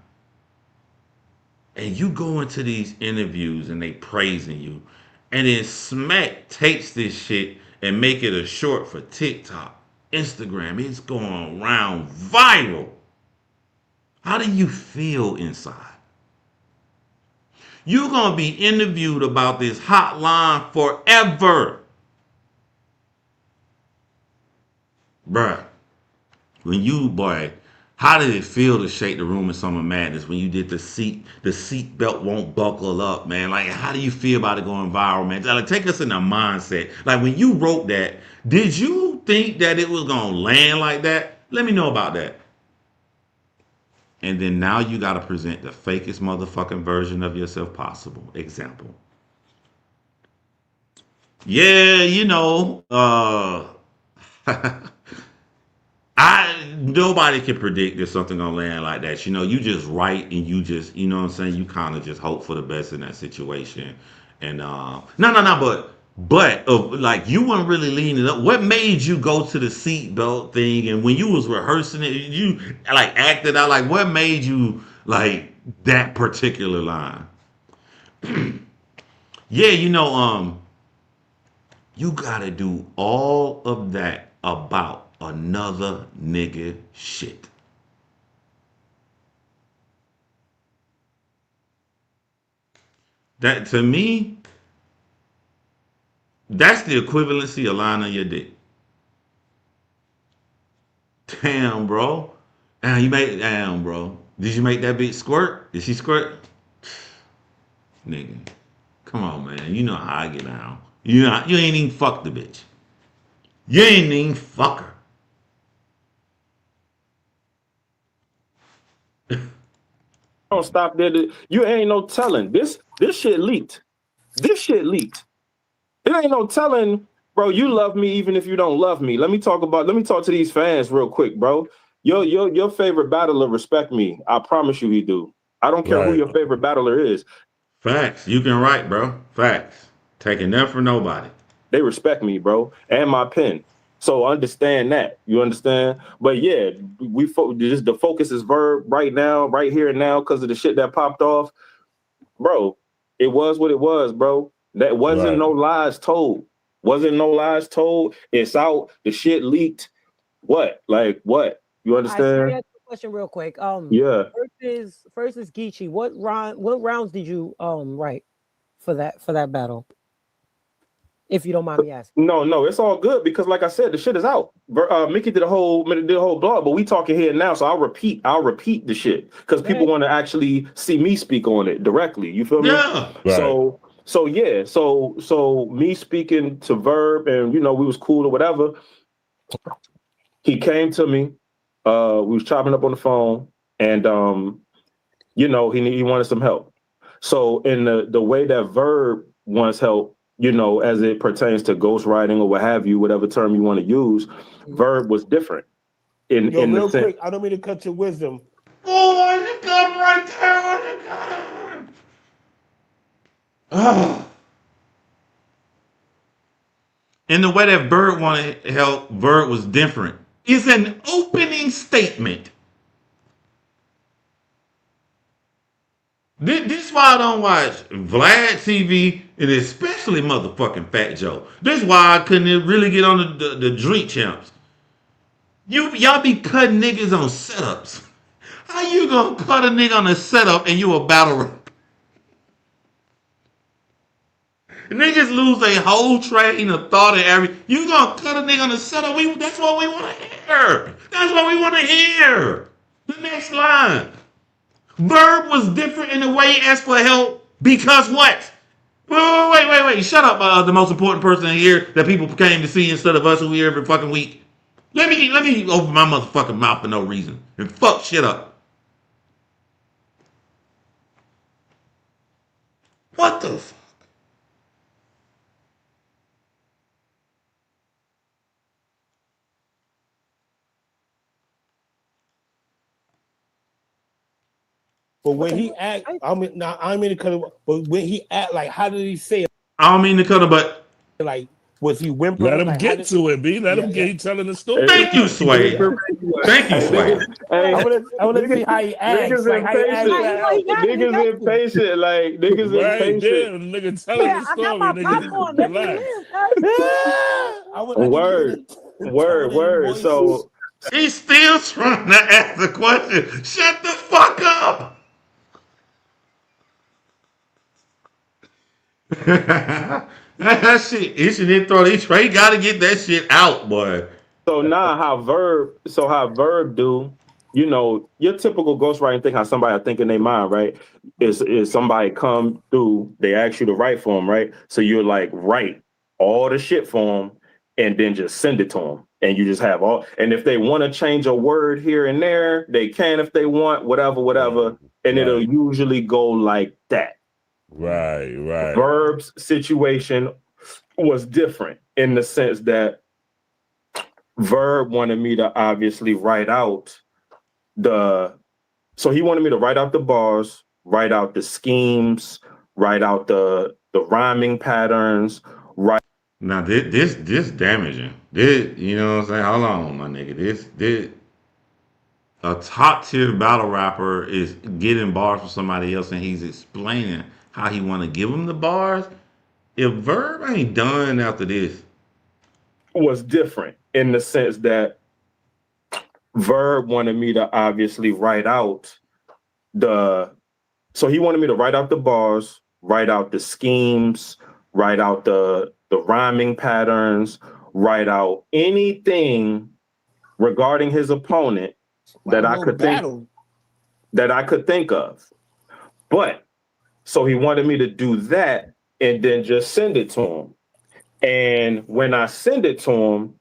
and you go into these interviews and they praising you, and then Smack takes this shit and make it a short for TikTok, Instagram, it's going around viral. How do you feel inside? You're gonna be interviewed about this hotline forever, bruh. When you boy, how did it feel to shake the room in Summer Madness when you did the seat belt won't buckle up, man? Like, how do you feel about it going viral, man? Like, take us in the mindset. Like, when you wrote that, did you think that it was gonna land like that? Let me know about that. And then now you gotta present the fakest motherfucking version of yourself possible. Example. Yeah, I nobody can predict that something gonna land like that. You just write and you just, what I'm saying, you kind of just hope for the best in that situation. And no, but like you weren't really leaning up. What made you go to the seatbelt thing? And when you was rehearsing it, you like acted out. Like what made you like that particular line? Yeah, you gotta do all of that about another nigga shit. That to me, that's the equivalency of lying on your dick. Damn, bro. Damn, bro. Did you make that bitch squirt? Did she squirt? Nigga. Come on, man. You know how I get down. You ain't even fuck the bitch. You ain't even fuck her. Don't stop there. You ain't no telling. This shit leaked. This shit leaked. It ain't no telling, bro. You love me even if you don't love me. Let me talk to these fans real quick, bro. Your favorite battler respect me. I promise you he do. I don't care who Right. your favorite battler is. Facts. You can write, bro. Facts. Taking nothing from nobody. They respect me, bro, and my pen. So understand that. You understand? But yeah, just the focus is verb right now, right here and now, because of the shit that popped off, bro. It was what it was, bro. That wasn't Right. no lies told. Wasn't no lies told. It's out. The shit leaked. What? Like what? You All right, so let me understand? ask you a question real quick. Yeah. Versus Geechee, what rounds did you write for that battle? If you don't mind me asking. No, it's all good because, like I said, the shit is out. Mickey did a whole blog, but we talking here now, so I'll repeat the shit because Go people ahead. want to actually see me speak on it directly. You feel me? Yeah. Right. So yeah, so me speaking to Verb, and we was cool or whatever. He came to me. We was chopping up on the phone, and he wanted some help. So in the way that Verb wants help, as it pertains to ghostwriting or what have you, whatever term you want to use, Mhm. Verb was different Yo, in the real sense. quick, I don't mean to cut your wisdom. Oh, you come right there. Oh. And the way that Bird wanted help, Bird was different. It's an opening statement. This is why I don't watch Vlad TV and especially motherfucking Fat Joe. This is why I couldn't really get on the Drink Champs. Y'all be cutting niggas on setups. How you gonna cut a nigga on a setup and you a battle rap? Niggas lose a whole train of thought and everything. You gonna cut a nigga on a setup? That's what we want to hear. That's what we want to hear. The next line. Verb was different in the way he asked for help because what? Wait. Shut up, the most important person here that people came to see instead of us who here every fucking week. Let me open my motherfucking mouth for no reason and fuck shit up. What the fuck? But when he act, I mean, now I'm in the color. But when he act, like, how did he say it? I don't mean to cut him, but Like, was he whimpering? Let him Like, how get did? to it, B. Let Yeah, him yeah. get. He telling the story. thank you, Sway. Yeah. Thank you, Hey, Sway. niggas, hey, I want to see how he acts. niggas Like, how he acts. impatient. Right, he got it. He Niggas got you. impatient. Like niggas Right impatient. there, the nigga telling Yeah, the I got story. my Nigga, popcorn. Let me relax. live, cuz. I need to hear Word, the intonated word. voices. So He's still trying to ask the question. Shut the fuck up. That shit itching in throat. He got to get that shit out, boy. so now how verb do, your typical ghostwriting thing, how somebody I think in their mind, right? Is somebody come through, they ask you to write for them, right? So you're like, write all the shit for them and then just send it to them. And you just have all, and if they want to change a word here and there, they can if they want, whatever. And it'll Right, usually go like that. right. Verb's situation was different in the sense that Verb wanted me to obviously write out the so he wanted me to write out the bars, write out the schemes, write out the rhyming patterns, write Now this damaging. This, you know what I'm saying? Hold on, my nigga. This a top tier battle rapper is getting bars from somebody else and he's explaining how he want to give them the bars. If Verb ain't done after this, was different in the sense that Verb wanted me to obviously write out the so he wanted me to write out the bars, write out the schemes, write out the rhyming patterns, write out anything regarding his opponent that I could think of. But so he wanted me to do that and then just send it to him. And when I send it to him,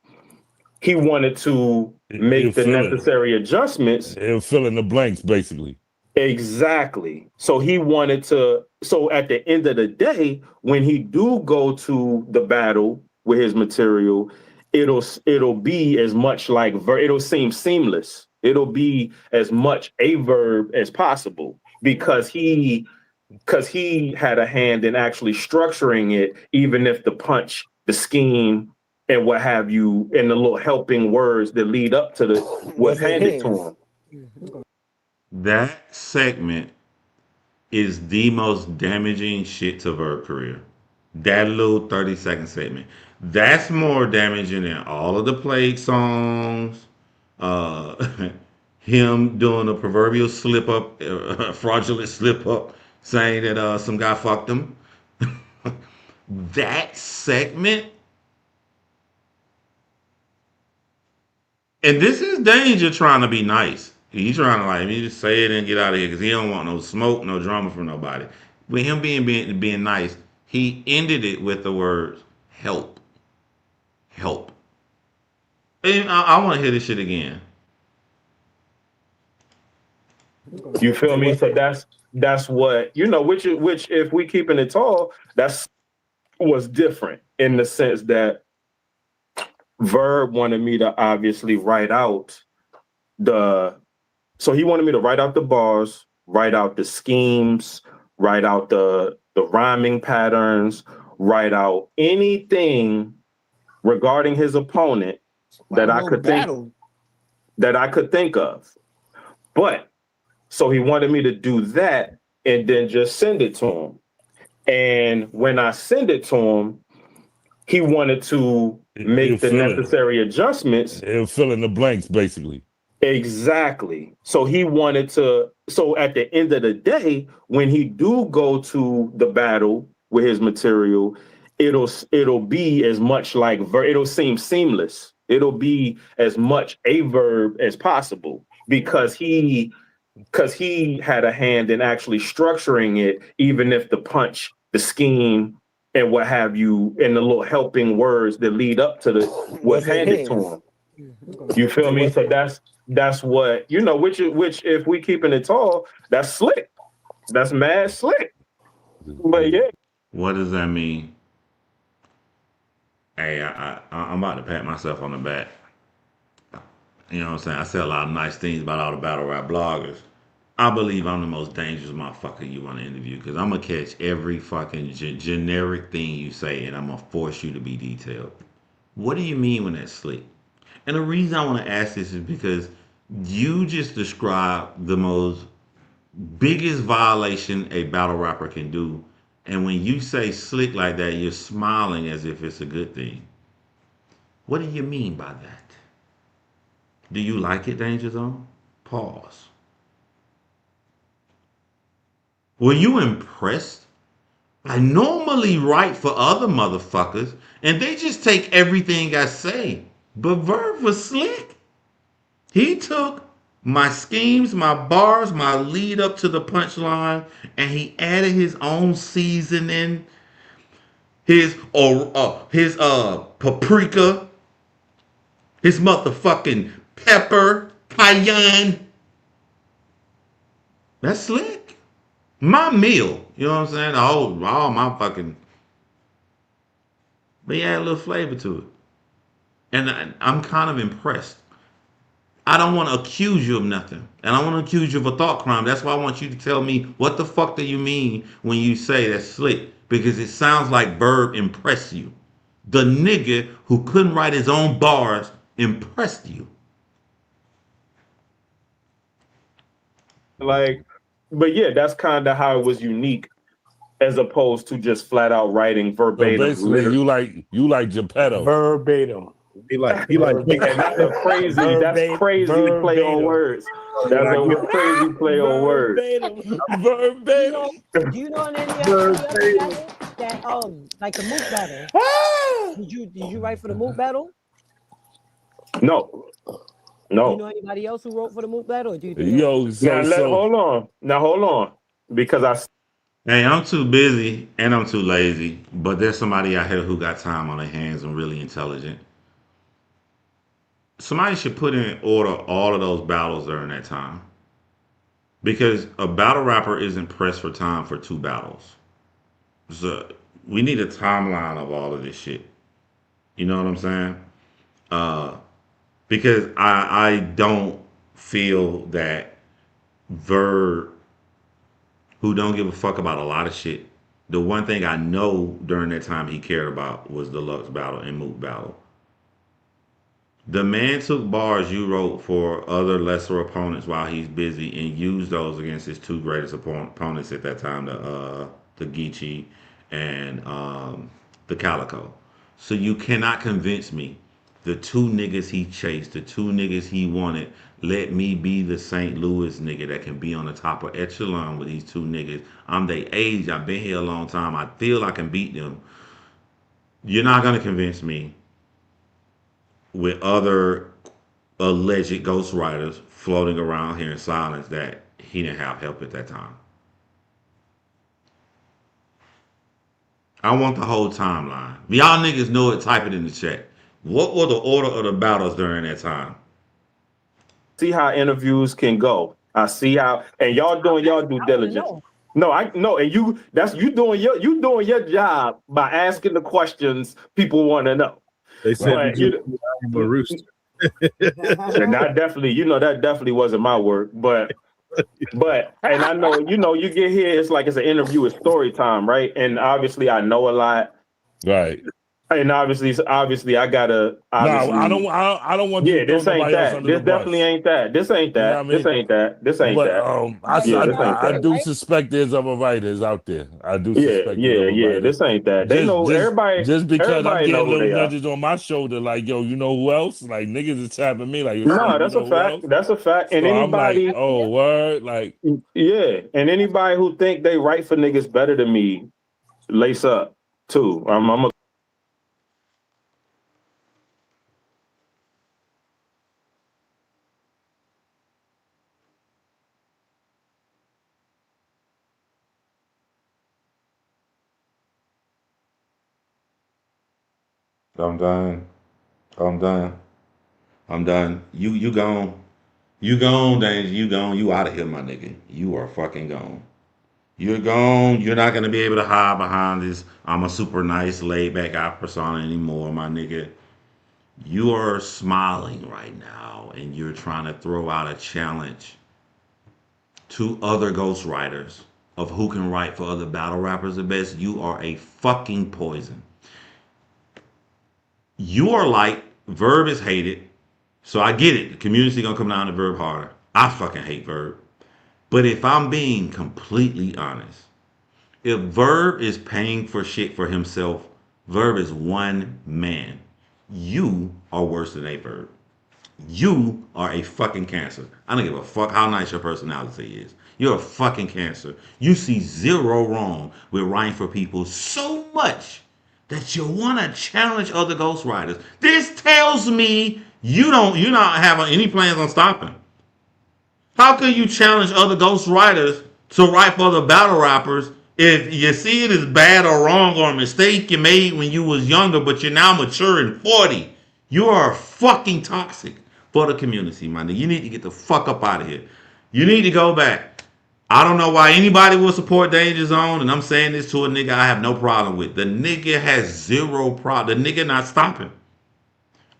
he wanted to He'll make the fill it. necessary adjustments. He'll fill in the blanks, basically. Exactly. So he wanted to. So at the end of the day, when he do go to the battle with his material, it'll be as much like it'll seem seamless. It'll be as much a verb as possible because he had a hand in actually structuring it, even if the punch, the scheme, and what have you, and the little helping words that lead up to the was handed to him. that segment is the most damaging shit to Verb career. That little 30-second segment. That's more damaging than all of the Plague songs. Uh, him doing a proverbial slip up, fraudulent slip up, saying that some guy fucked him. That segment, and this is Danger trying to be nice. He's trying to like me just say it and get out of here because he don't want no smoke, no drama from nobody. With him being nice, he ended it with the words "help, help." And I want to hear this shit again. You feel me? So that's what which if we keeping it tall, that's was different in the sense that Verb wanted me to obviously write out the so he wanted me to write out the bars, write out the schemes, write out the rhyming patterns, write out anything regarding his opponent that I could think of. But so he wanted me to do that and then just send it to him. And when I send it to him, he wanted to make the necessary adjustments. He'll fill in the blanks, basically. Exactly. So he wanted to. So at the end of the day, when he do go to the battle with his material, it'll be as much like it'll seem seamless. It'll be as much a verb as possible because he had a hand in actually structuring it, even if the punch, the scheme, and what have you, and the little helping words that lead up to the was handed to him. You feel me? So that's what which if we keeping it tall, that's slick. That's mad slick. But yeah. What does that mean? Hey, I'm about to pat myself on the back. You know what I'm saying? I say a lot of nice things about all the battle rap bloggers. I believe I'm the most dangerous motherfucker you want to interview because I'm gonna catch every fucking generic thing you say and I'm gonna force you to be detailed. What do you mean when that's slick? And the reason I want to ask this is because you just described the most biggest violation a battle rapper can do. And when you say slick like that, you're smiling as if it's a good thing. What do you mean by that? Do you like it, Danger Zone? Pause. Were you impressed? I normally write for other motherfuckers, and they just take everything I say. But Verb was slick. He took my schemes, my bars, my lead up to the punchline, and he added his own seasoning, his paprika, his motherfucking pepper, cayenne. That's slick. My meal, you know what I'm saying? All my fucking, but he had a little flavor to it, and I'm kind of impressed. I don't want to accuse you of nothing. And I want to accuse you of a thought crime. That's why I want you to tell me what the fuck do you mean when you say that's slick? Because it sounds like Bird impressed you. The nigga who couldn't write his own bars impressed you. Like, but yeah, that's kind of how it was unique, as opposed to just flat out writing So verbatim. basically, you like Geppetto. Verbatim. He like And that's a crazy. That's crazy to play on words. That's a crazy play on words. Verbatim. Do you know any other battle that like the Mook battle? Did you write for the Mook battle? No, Do no. you know anybody else who wrote for the Mook battle? Or do you think Yo, Hold on. Now hold on, because Hey, I'm too busy and I'm too lazy, but there's somebody out here who got time on their hands and really intelligent. Somebody should put in order all of those battles during that time. Because a battle rapper isn't pressed for time for two battles. So we need a timeline of all of this shit. You know what I'm saying? Uh, because I don't feel that Verb, who don't give a fuck about a lot of shit, the one thing I know during that time he cared about was the Lux battle and Moot battle. The man took bars you wrote for other lesser opponents while he's busy and used those against his two greatest opponents at that time, the Geechee and the Calico. So you cannot convince me the two niggas he chased, the two niggas he wanted, let me be the St. Louis nigga that can be on the top of echelon with these two niggas. I'm their age. I've been here a long time. I feel I can beat them. You're not gonna convince me with other alleged ghostwriters floating around here in silence that he didn't have help at that time. I want the whole timeline. Y'all niggas know it, type it in the chat. What were the order of the battles during that time? see how interviews can go. I see how, and y'all doing y'all due diligence. No, I no, and you doing your job by asking the questions people want to know. They said I'm a rooster. and that definitely wasn't my work, but and I know you get here, it's like it's an interview, it's story time, right? And obviously I know a lot, Right. and obviously I gotta obviously. No, I don't want you to this throw ain't nobody else that. under This the bus. definitely ain't that. This ain't that. You know what I mean? This ain't that. This ain't But that. I do suspect there's other writers out there. I do suspect there's other writers. This ain't that. They know everybody. Just because everybody I'm know getting who little they are. nudges on my shoulder, like, yo, you know who else? Like, niggas is tapping me, like, No, that's a fact. That's a fact. And so anybody, I'm like, oh, word, like, yeah, and anybody who think they write for niggas better than me, lace up too. I'm a. I'm done. I'm done. I'm done. You gone. You gone, Danger. You gone. You out of here, my nigga. You are fucking gone. You're gone. You're not gonna be able to hide behind this. I'm a super nice, laid back guy persona anymore, my nigga. You are smiling right now, and you're trying to throw out a challenge to other ghostwriters of who can write for other battle rappers the best, you are a fucking poison. You are like, Verb is hated, so I get it. The community gonna come down to Verb harder. I fucking hate Verb. But if I'm being completely honest, if Verb is paying for shit for himself, Verb is one man. You are worse than a Verb. You are a fucking cancer. I don't give a fuck how nice your personality is. You're a fucking cancer. You see zero wrong with writing for people so much that you want to challenge other ghostwriters. This tells me you're not having any plans on stopping. How can you challenge other ghostwriters to write for other battle rappers if you see it as bad or wrong or a mistake you made when you was younger, but you're now mature and 40? You are fucking toxic for the community, man. You need to get the fuck up out of here. You need to go back. I don't know why anybody will support Danja Zone, and I'm saying this to a nigga I have no problem with. The nigga has zero problem. The nigga not stopping.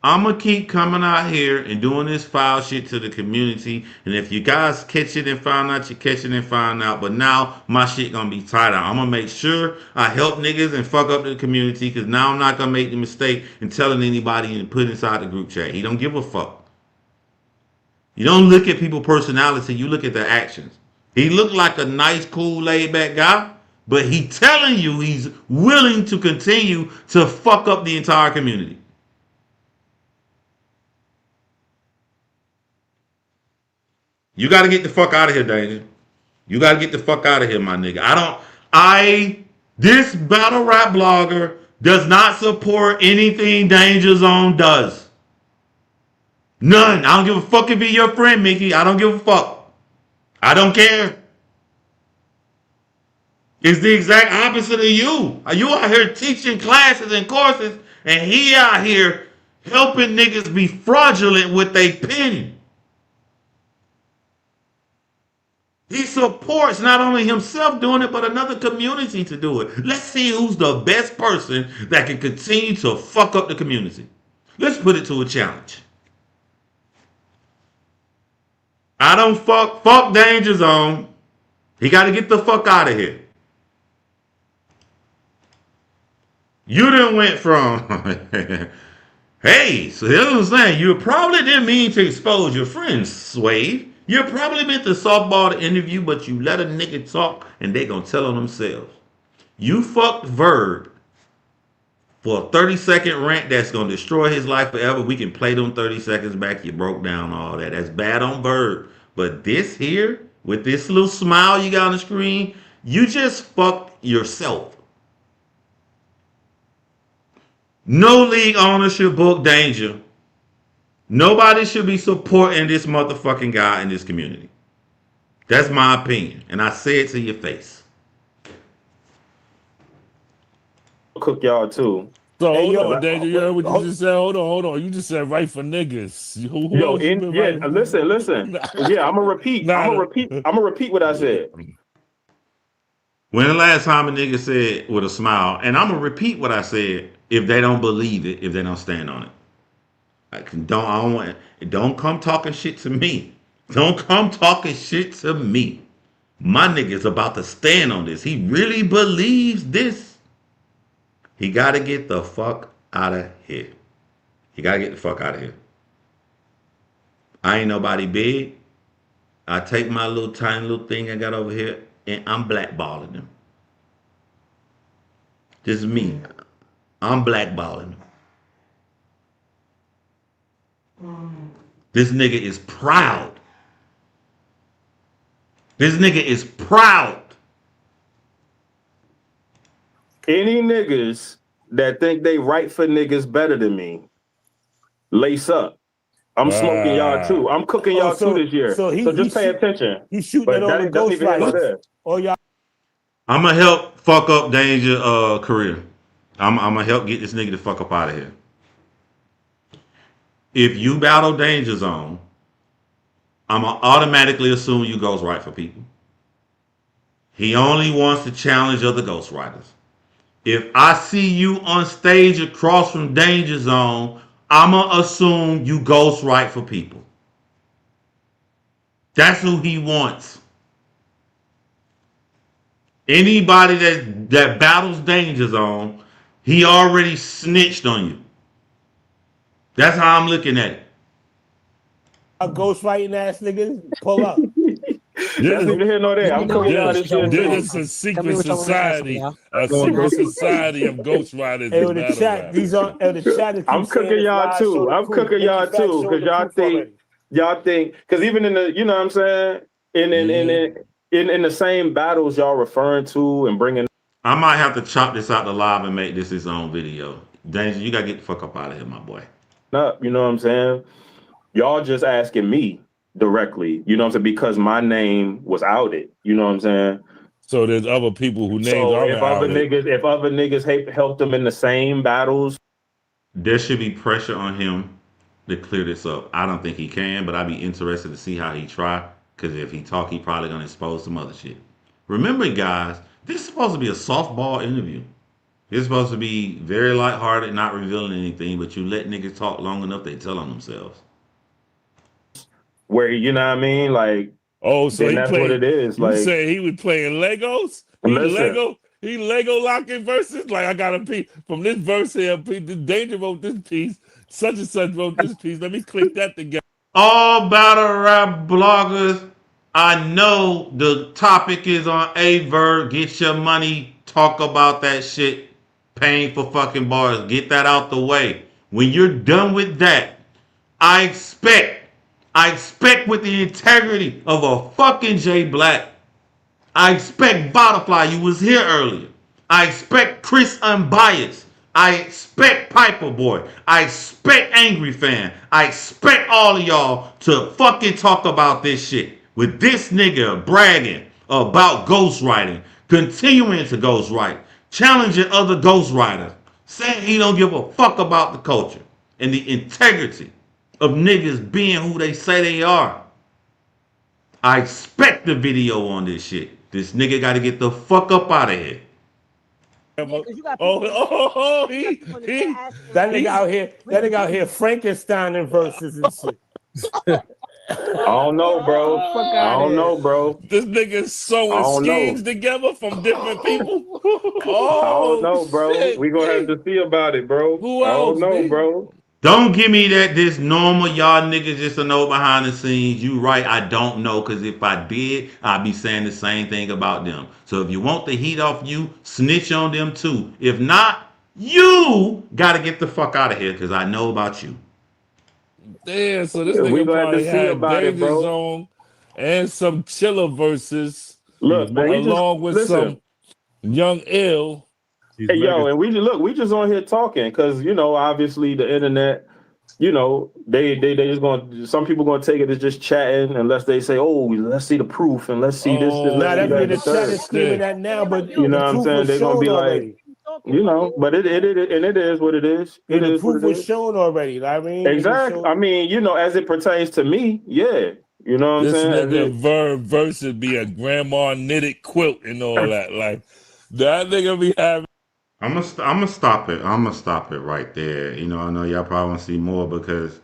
I'm gonna keep coming out here and doing this foul shit to the community. And if you guys catch it and find out, you catch it and find out. But now my shit gonna be tied out. I'm gonna make sure I help niggas and fuck up the community, because now I'm not gonna make the mistake and telling anybody and put inside the group chat. He don't give a fuck. You don't look at people's personality, you look at their actions. He looked like a nice, cool, laid back guy, but he telling you he's willing to continue to fuck up the entire community. You got to get the fuck out of here, Danja. You got to get the fuck out of here, my nigga. This battle rap blogger does not support anything Danja Zone does. None. I don't give a fuck if he's your friend, Mickey. I don't give a fuck. I don't care. It's the exact opposite of you. You out here teaching classes and courses, and he out here helping niggas be fraudulent with their pen. He supports not only himself doing it, but another community to do it. Let's see who's the best person that can continue to fuck up the community. Let's put it to a challenge. I don't fuck Danja Zone. He got to get the fuck out of here. You done went from, hey, so here's what I'm saying. You probably didn't mean to expose your friends, Swave. You probably meant to softball the interview, but you let a nigga talk and they gonna tell on themselves. You fucked Verb for a 30-second rant that's gonna destroy his life forever. We can play them 30 seconds back. You broke down all that. That's bad on Verb. But this here, with this little smile you got on the screen, you just fucked yourself. No league owner should book Danja. Nobody should be supporting this motherfucking guy in this community. That's my opinion. And I say it to your face. Cook y'all too. So hold on, Danja. You heard what you just said? Hold on. You just said right for niggas. Listen. Yeah, I'm gonna repeat what I said. When the last time a nigga said with a smile, and I'm gonna repeat what I said if they don't believe it, if they don't stand on it. Don't come talking shit to me. Don't come talking shit to me. My nigga's about to stand on this. He really believes this. He got to get the fuck out of here. He got to get the fuck out of here. I ain't nobody big. I take my little tiny little thing I got over here and I'm blackballing him. This is me. I'm blackballing him. This nigga is proud. This nigga is proud. Any niggas that think they right for niggas better than me, lace up. I'm smoking y'all too. I'm cooking y'all too this year. So just pay attention. He's shooting at all the ghostwriters. I'm gonna help fuck up Danja career. I'm gonna help get this nigga the fuck up out of here. If you battle Danja Zone, I'm gonna automatically assume you ghostwrite for people. He only wants to challenge other ghostwriters. If I see you on stage across from Danja Zone, I'm gonna assume you ghostwrite for people. That's who he wants. Anybody that battles Danger Zone, he already snitched on you. That's how I'm looking at it. Ghostwriting ass niggas, pull up. That's This, neither here nor there. Let me I'm know cooking what y'all this, this answers y'all shit want me to too. this ask is them. a Tell me secret what y'all want me to ask them, society, y'all. a Going secret go- society of ghostwriters Hey, and with the battle chat, these rappers. are the chat that keep I'm saying cooking it's y'all lies, show too. the I'm proof. cooking Any y'all facts too, showing because the proof already. y'all think because even in the you know what I'm saying Mm-hmm. in the same battles y'all referring to and bringing I might have to chop this out the live and make this his own video. Danger, you gotta get the fuck up out of here, my boy. up, you know what I'm saying? Y'all just asking me directly, you know what I'm saying? Because my name was outed, you know what I'm saying? So there's other people whose names So aren't outed. if other niggas help them in the same battles, There should be pressure on him to clear this up. I don't think he can, but I'd be interested to see how he try. Because if he talk, he probably gonna expose some other shit. Remember, guys, this is supposed to be a softball interview. It's supposed to be very lighthearted, not revealing anything. But you let niggas talk long enough, they tell on themselves. where you know what I mean, like Oh, so then he that's what played. it is. You Like, say he was playing Legos? listen, He Lego locking verses. Like I got a piece from this verse here. The Danger wrote this piece. Such and such wrote this piece. Let me click that together. All battle rap bloggers, I know the topic is on a verb. Get your money. Talk about that shit. Paying for fucking bars. Get that out the way. When you're done with that, I expect, I expect with the integrity of a fucking J Black. I expect Butterfly, you was here earlier. I expect Chris Unbiased. I expect Piper Boy. I expect Angry Fan. I expect all of y'all to fucking talk about this shit. With this nigga bragging about ghostwriting, continuing to ghostwrite, challenging other ghostwriters, saying he don't give a fuck about the culture and the integrity of niggas being who they say they are. I expect the video on this shit. This nigga got to get the fuck up out of here. Yeah, because you got Oh, people in the chat. oh, You got people in the chat asking him, That nigga out here, when that you nigga out getting here Frankenstein in verses and shit. I don't know, bro. Fuck I out of don't here. know, bro. this nigga I sewing don't schemes know. together from different people. I don't Oh know, bro. shit! We gonna have to see about it, bro. Who I don't else, know, B? bro. Don't give me that this normal y'all niggas just to know behind the scenes. You right, I don't know, cause if I did, I'd be saying the same thing about them. So if you want the heat off you, snitch on them too. If not, you gotta get the fuck out of here, cause I know about you. Damn, so this Yeah, we nigga gonna have to probably see had about it, Danger bro. Zone and some chiller verses, Look, but we just along with listen. some Young Ill. Hey, yo, and we just on here talking because you know, obviously the internet, you know, they just going. Some people gonna take it as just chatting unless they say, oh, let's see the proof and let's see this and let's Nah, see that's Oh what that. the The chat third, is screaming shit! at now, they're like, but yo, you know the what I'm proof saying? was They're gonna shown be like, already. you talking, like, know, but it is what it is. Yeah, It the is what proof it was is. shown already. I mean, niggas Exactly. I showed. mean, you know, as it pertains to me, yeah. You know what I'm This saying? As nigga it verses be a grandma knitted quilt and all that. Like that nigga be having. I'm gonna stop it. I'm gonna stop it right there. You know, I know y'all probably want to see more because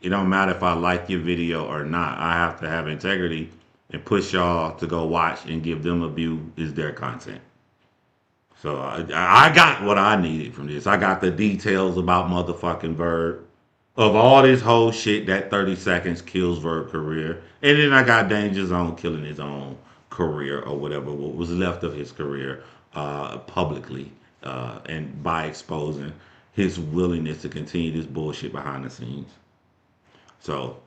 it don't matter if I like your video or not. I have to have integrity and push y'all to go watch and give them a view is their content. So I got what I needed from this. I got the details about motherfucking Verb of all this whole shit that 30 seconds kills Verb career, and then I got Danger Zone killing his own career or whatever what was left of his career publicly and by exposing his willingness to continue this bullshit behind the scenes. So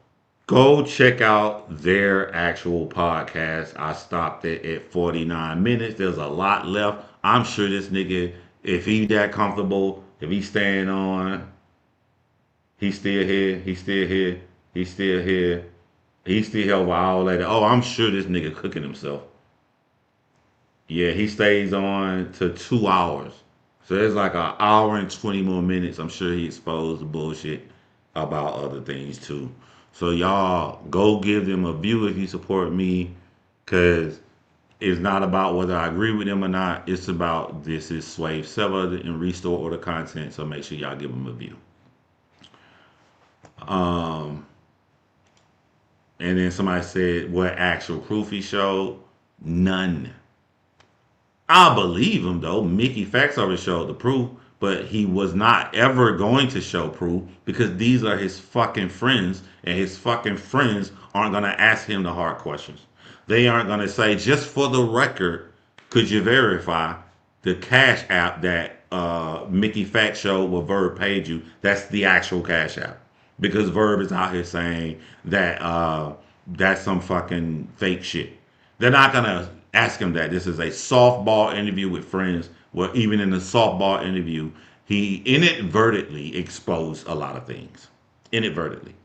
go check out their actual podcast. I stopped it at 49 minutes. There's a lot left. I'm sure this nigga, if he that comfortable, if he's staying on, he's still here, he's still here, he's still here, he's still here over an hour later. Oh, I'm sure this nigga cooking himself. Yeah, he stays on to 2 hours. So it's like an hour and 20 more minutes. I'm sure he exposed the bullshit about other things too. So y'all go give them a view if you support me, cause it's not about whether I agree with them or not. It's about this is Swave Sever and restore order content. So make sure y'all give them a view. Um, and then somebody said what actual proof he showed? None. I believe him though. Mickey Facts already showed the proof, but he was not ever going to show proof because these are his fucking friends, and his fucking friends aren't gonna ask him the hard questions. They aren't gonna say, just for the record, could you verify the Cash App that Mickey Facts showed what Verb paid you? That's the actual Cash App because Verb is out here saying that that's some fucking fake shit. They're not gonna ask him that. This is a softball interview with friends. Where even in the softball interview, he inadvertently exposed a lot of things. Inadvertently.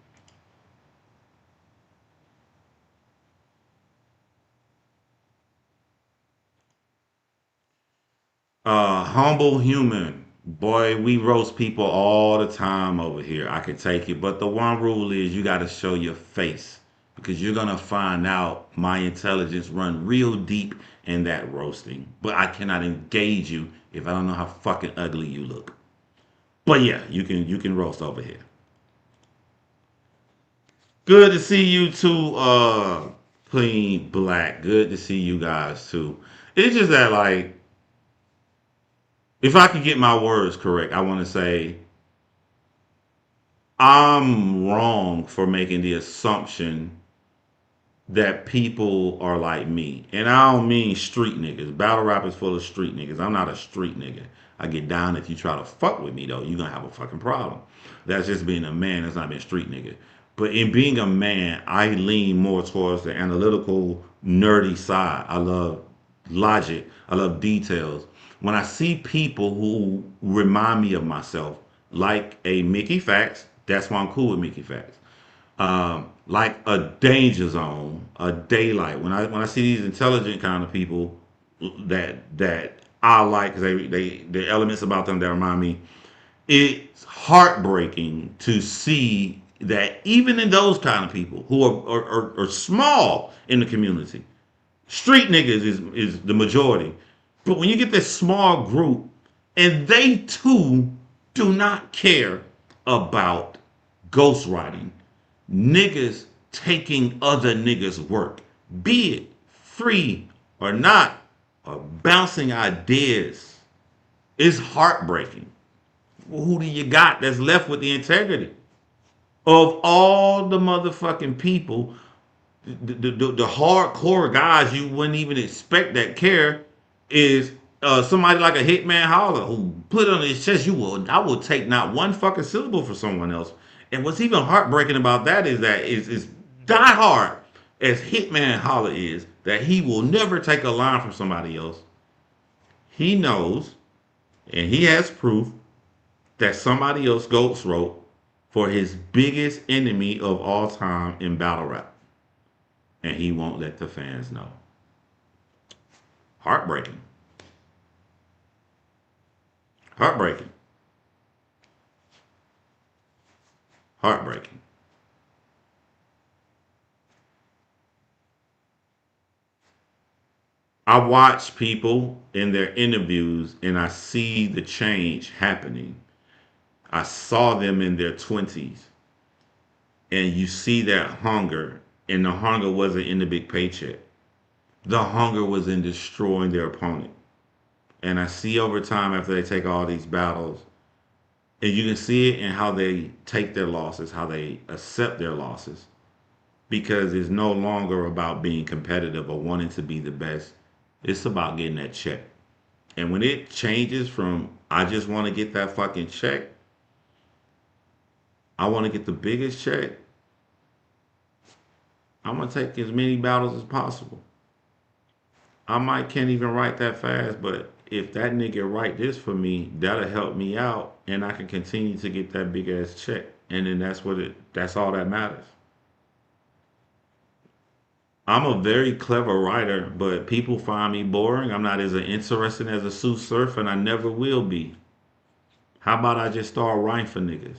Humble human. Boy, we roast people all the time over here. I can take it. But the one rule is you got to show your face because you're going to find out my intelligence run real deep in that roasting. But I cannot engage you if I don't know how fucking ugly you look. But yeah, you can roast over here. Good to see you too, Clean Black. Good to see you guys too. It's just that like if I could get my words correct, I want to say I'm wrong for making the assumption that people are like me. And I don't mean street niggas. Battle rap is full of street niggas. I'm not a street nigga. I get down if you try to fuck with me though, you're gonna have a fucking problem. That's just being a man, that's not being a street nigga. But in being a man, I lean more towards the analytical, nerdy side. I love logic. I love details. When I see people who remind me of myself, like a Mickey Facts, that's why I'm cool with Mickey Facts. Like a Danger Zone, a Daylight. When I see these intelligent kind of people that I like, 'cause they the elements about them that remind me, it's heartbreaking to see that even in those kind of people who are small in the community, street niggas is the majority. But when you get this small group and they too do not care about ghostwriting, niggas taking other niggas' work, be it free or not, or bouncing ideas, is heartbreaking. Who do you got that's left with the integrity? Of all the motherfucking people, the hardcore guys you wouldn't even expect that care is somebody like a Hitman Holla who put on his chest, I will take not one fucking syllable for someone else. And what's even heartbreaking about that is that is die hard as Hitman Holla is, that he will never take a line from somebody else. He knows and he has proof that somebody else ghost wrote for his biggest enemy of all time in battle rap. And he won't let the fans know. Heartbreaking. Heartbreaking. Heartbreaking. I watch people in their interviews and I see the change happening. I saw them in their 20s and you see that hunger, and the hunger wasn't in the big paycheck. The hunger was in destroying their opponent. And I see over time after they take all these battles, and you can see it in how they take their losses, how they accept their losses, because it's no longer about being competitive or wanting to be the best. It's about getting that check. And when it changes from, I just want to get that fucking check, I want to get the biggest check, I'm going to take as many battles as possible. I might can't even write that fast, but if that nigga write this for me, that'll help me out, and I can continue to get that big ass check. And then that's all that matters. I'm a very clever writer, but people find me boring. I'm not as interesting as a Sue Surf, and I never will be. How about I just start writing for niggas?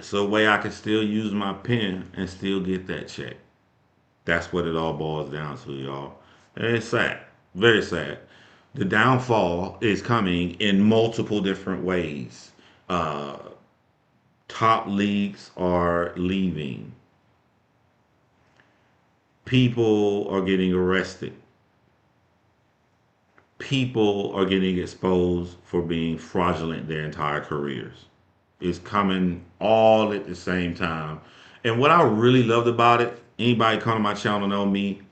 So a way I can still use my pen and still get that check. That's what it all boils down to, y'all. And it's sad, very sad. The downfall is coming in multiple different ways. Uh, Top leagues are leaving. People are getting arrested. people are getting exposed for being fraudulent their entire careers. It's coming all at the same time. And what I really loved about it, anybody come to my channel know me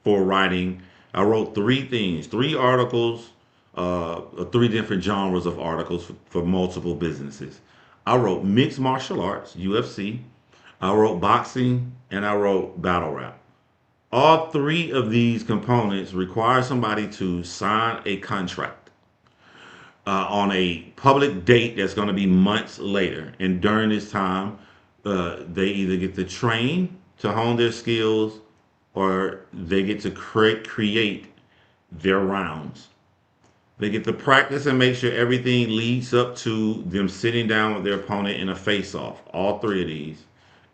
for writing. I wrote three things, three articles, three different genres of articles for multiple businesses. I wrote mixed martial arts, UFC. I wrote boxing, and I wrote battle rap. All three of these components require somebody to sign a contract on a public date that's going to be months later. And during this time, they either get to train to hone their skills or they get to create their rounds. They get to practice and make sure everything leads up to them sitting down with their opponent in a face off. All three of these.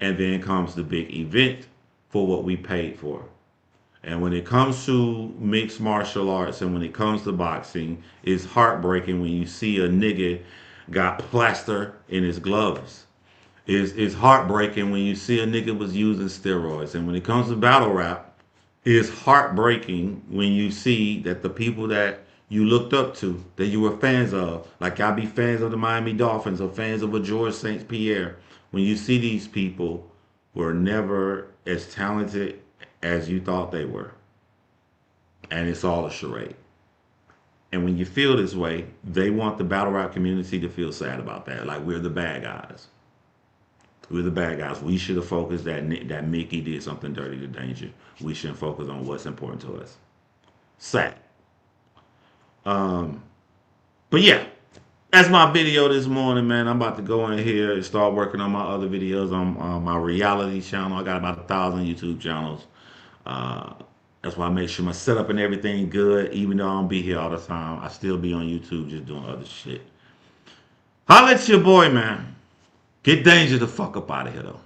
And then comes the big event for what we paid for. And when it comes to mixed martial arts and when it comes to boxing, it's heartbreaking when you see a nigga got plaster in his gloves. It's heartbreaking when you see a nigga was using steroids. And when it comes to battle rap, it's heartbreaking when you see that the people that you looked up to, that you were fans of, like y'all be fans of the Miami Dolphins or fans of a George St. Pierre, when you see these people were never as talented as you thought they were. And it's all a charade. And when you feel this way, they want the battle rap community to feel sad about that. Like we're the bad guys. We're the bad guys. We should have focused that Mickey did something dirty to Danger. We shouldn't focus on what's important to us. Sad. But yeah, that's my video this morning, man. I'm about to go in here and start working on my other videos on my reality channel. I got about 1,000 YouTube channels. That's why I make sure my setup and everything good. Even though I don't be here all the time, I still be on YouTube just doing other shit. Holla at your boy, man. Get Danger the fuck up out of here, though.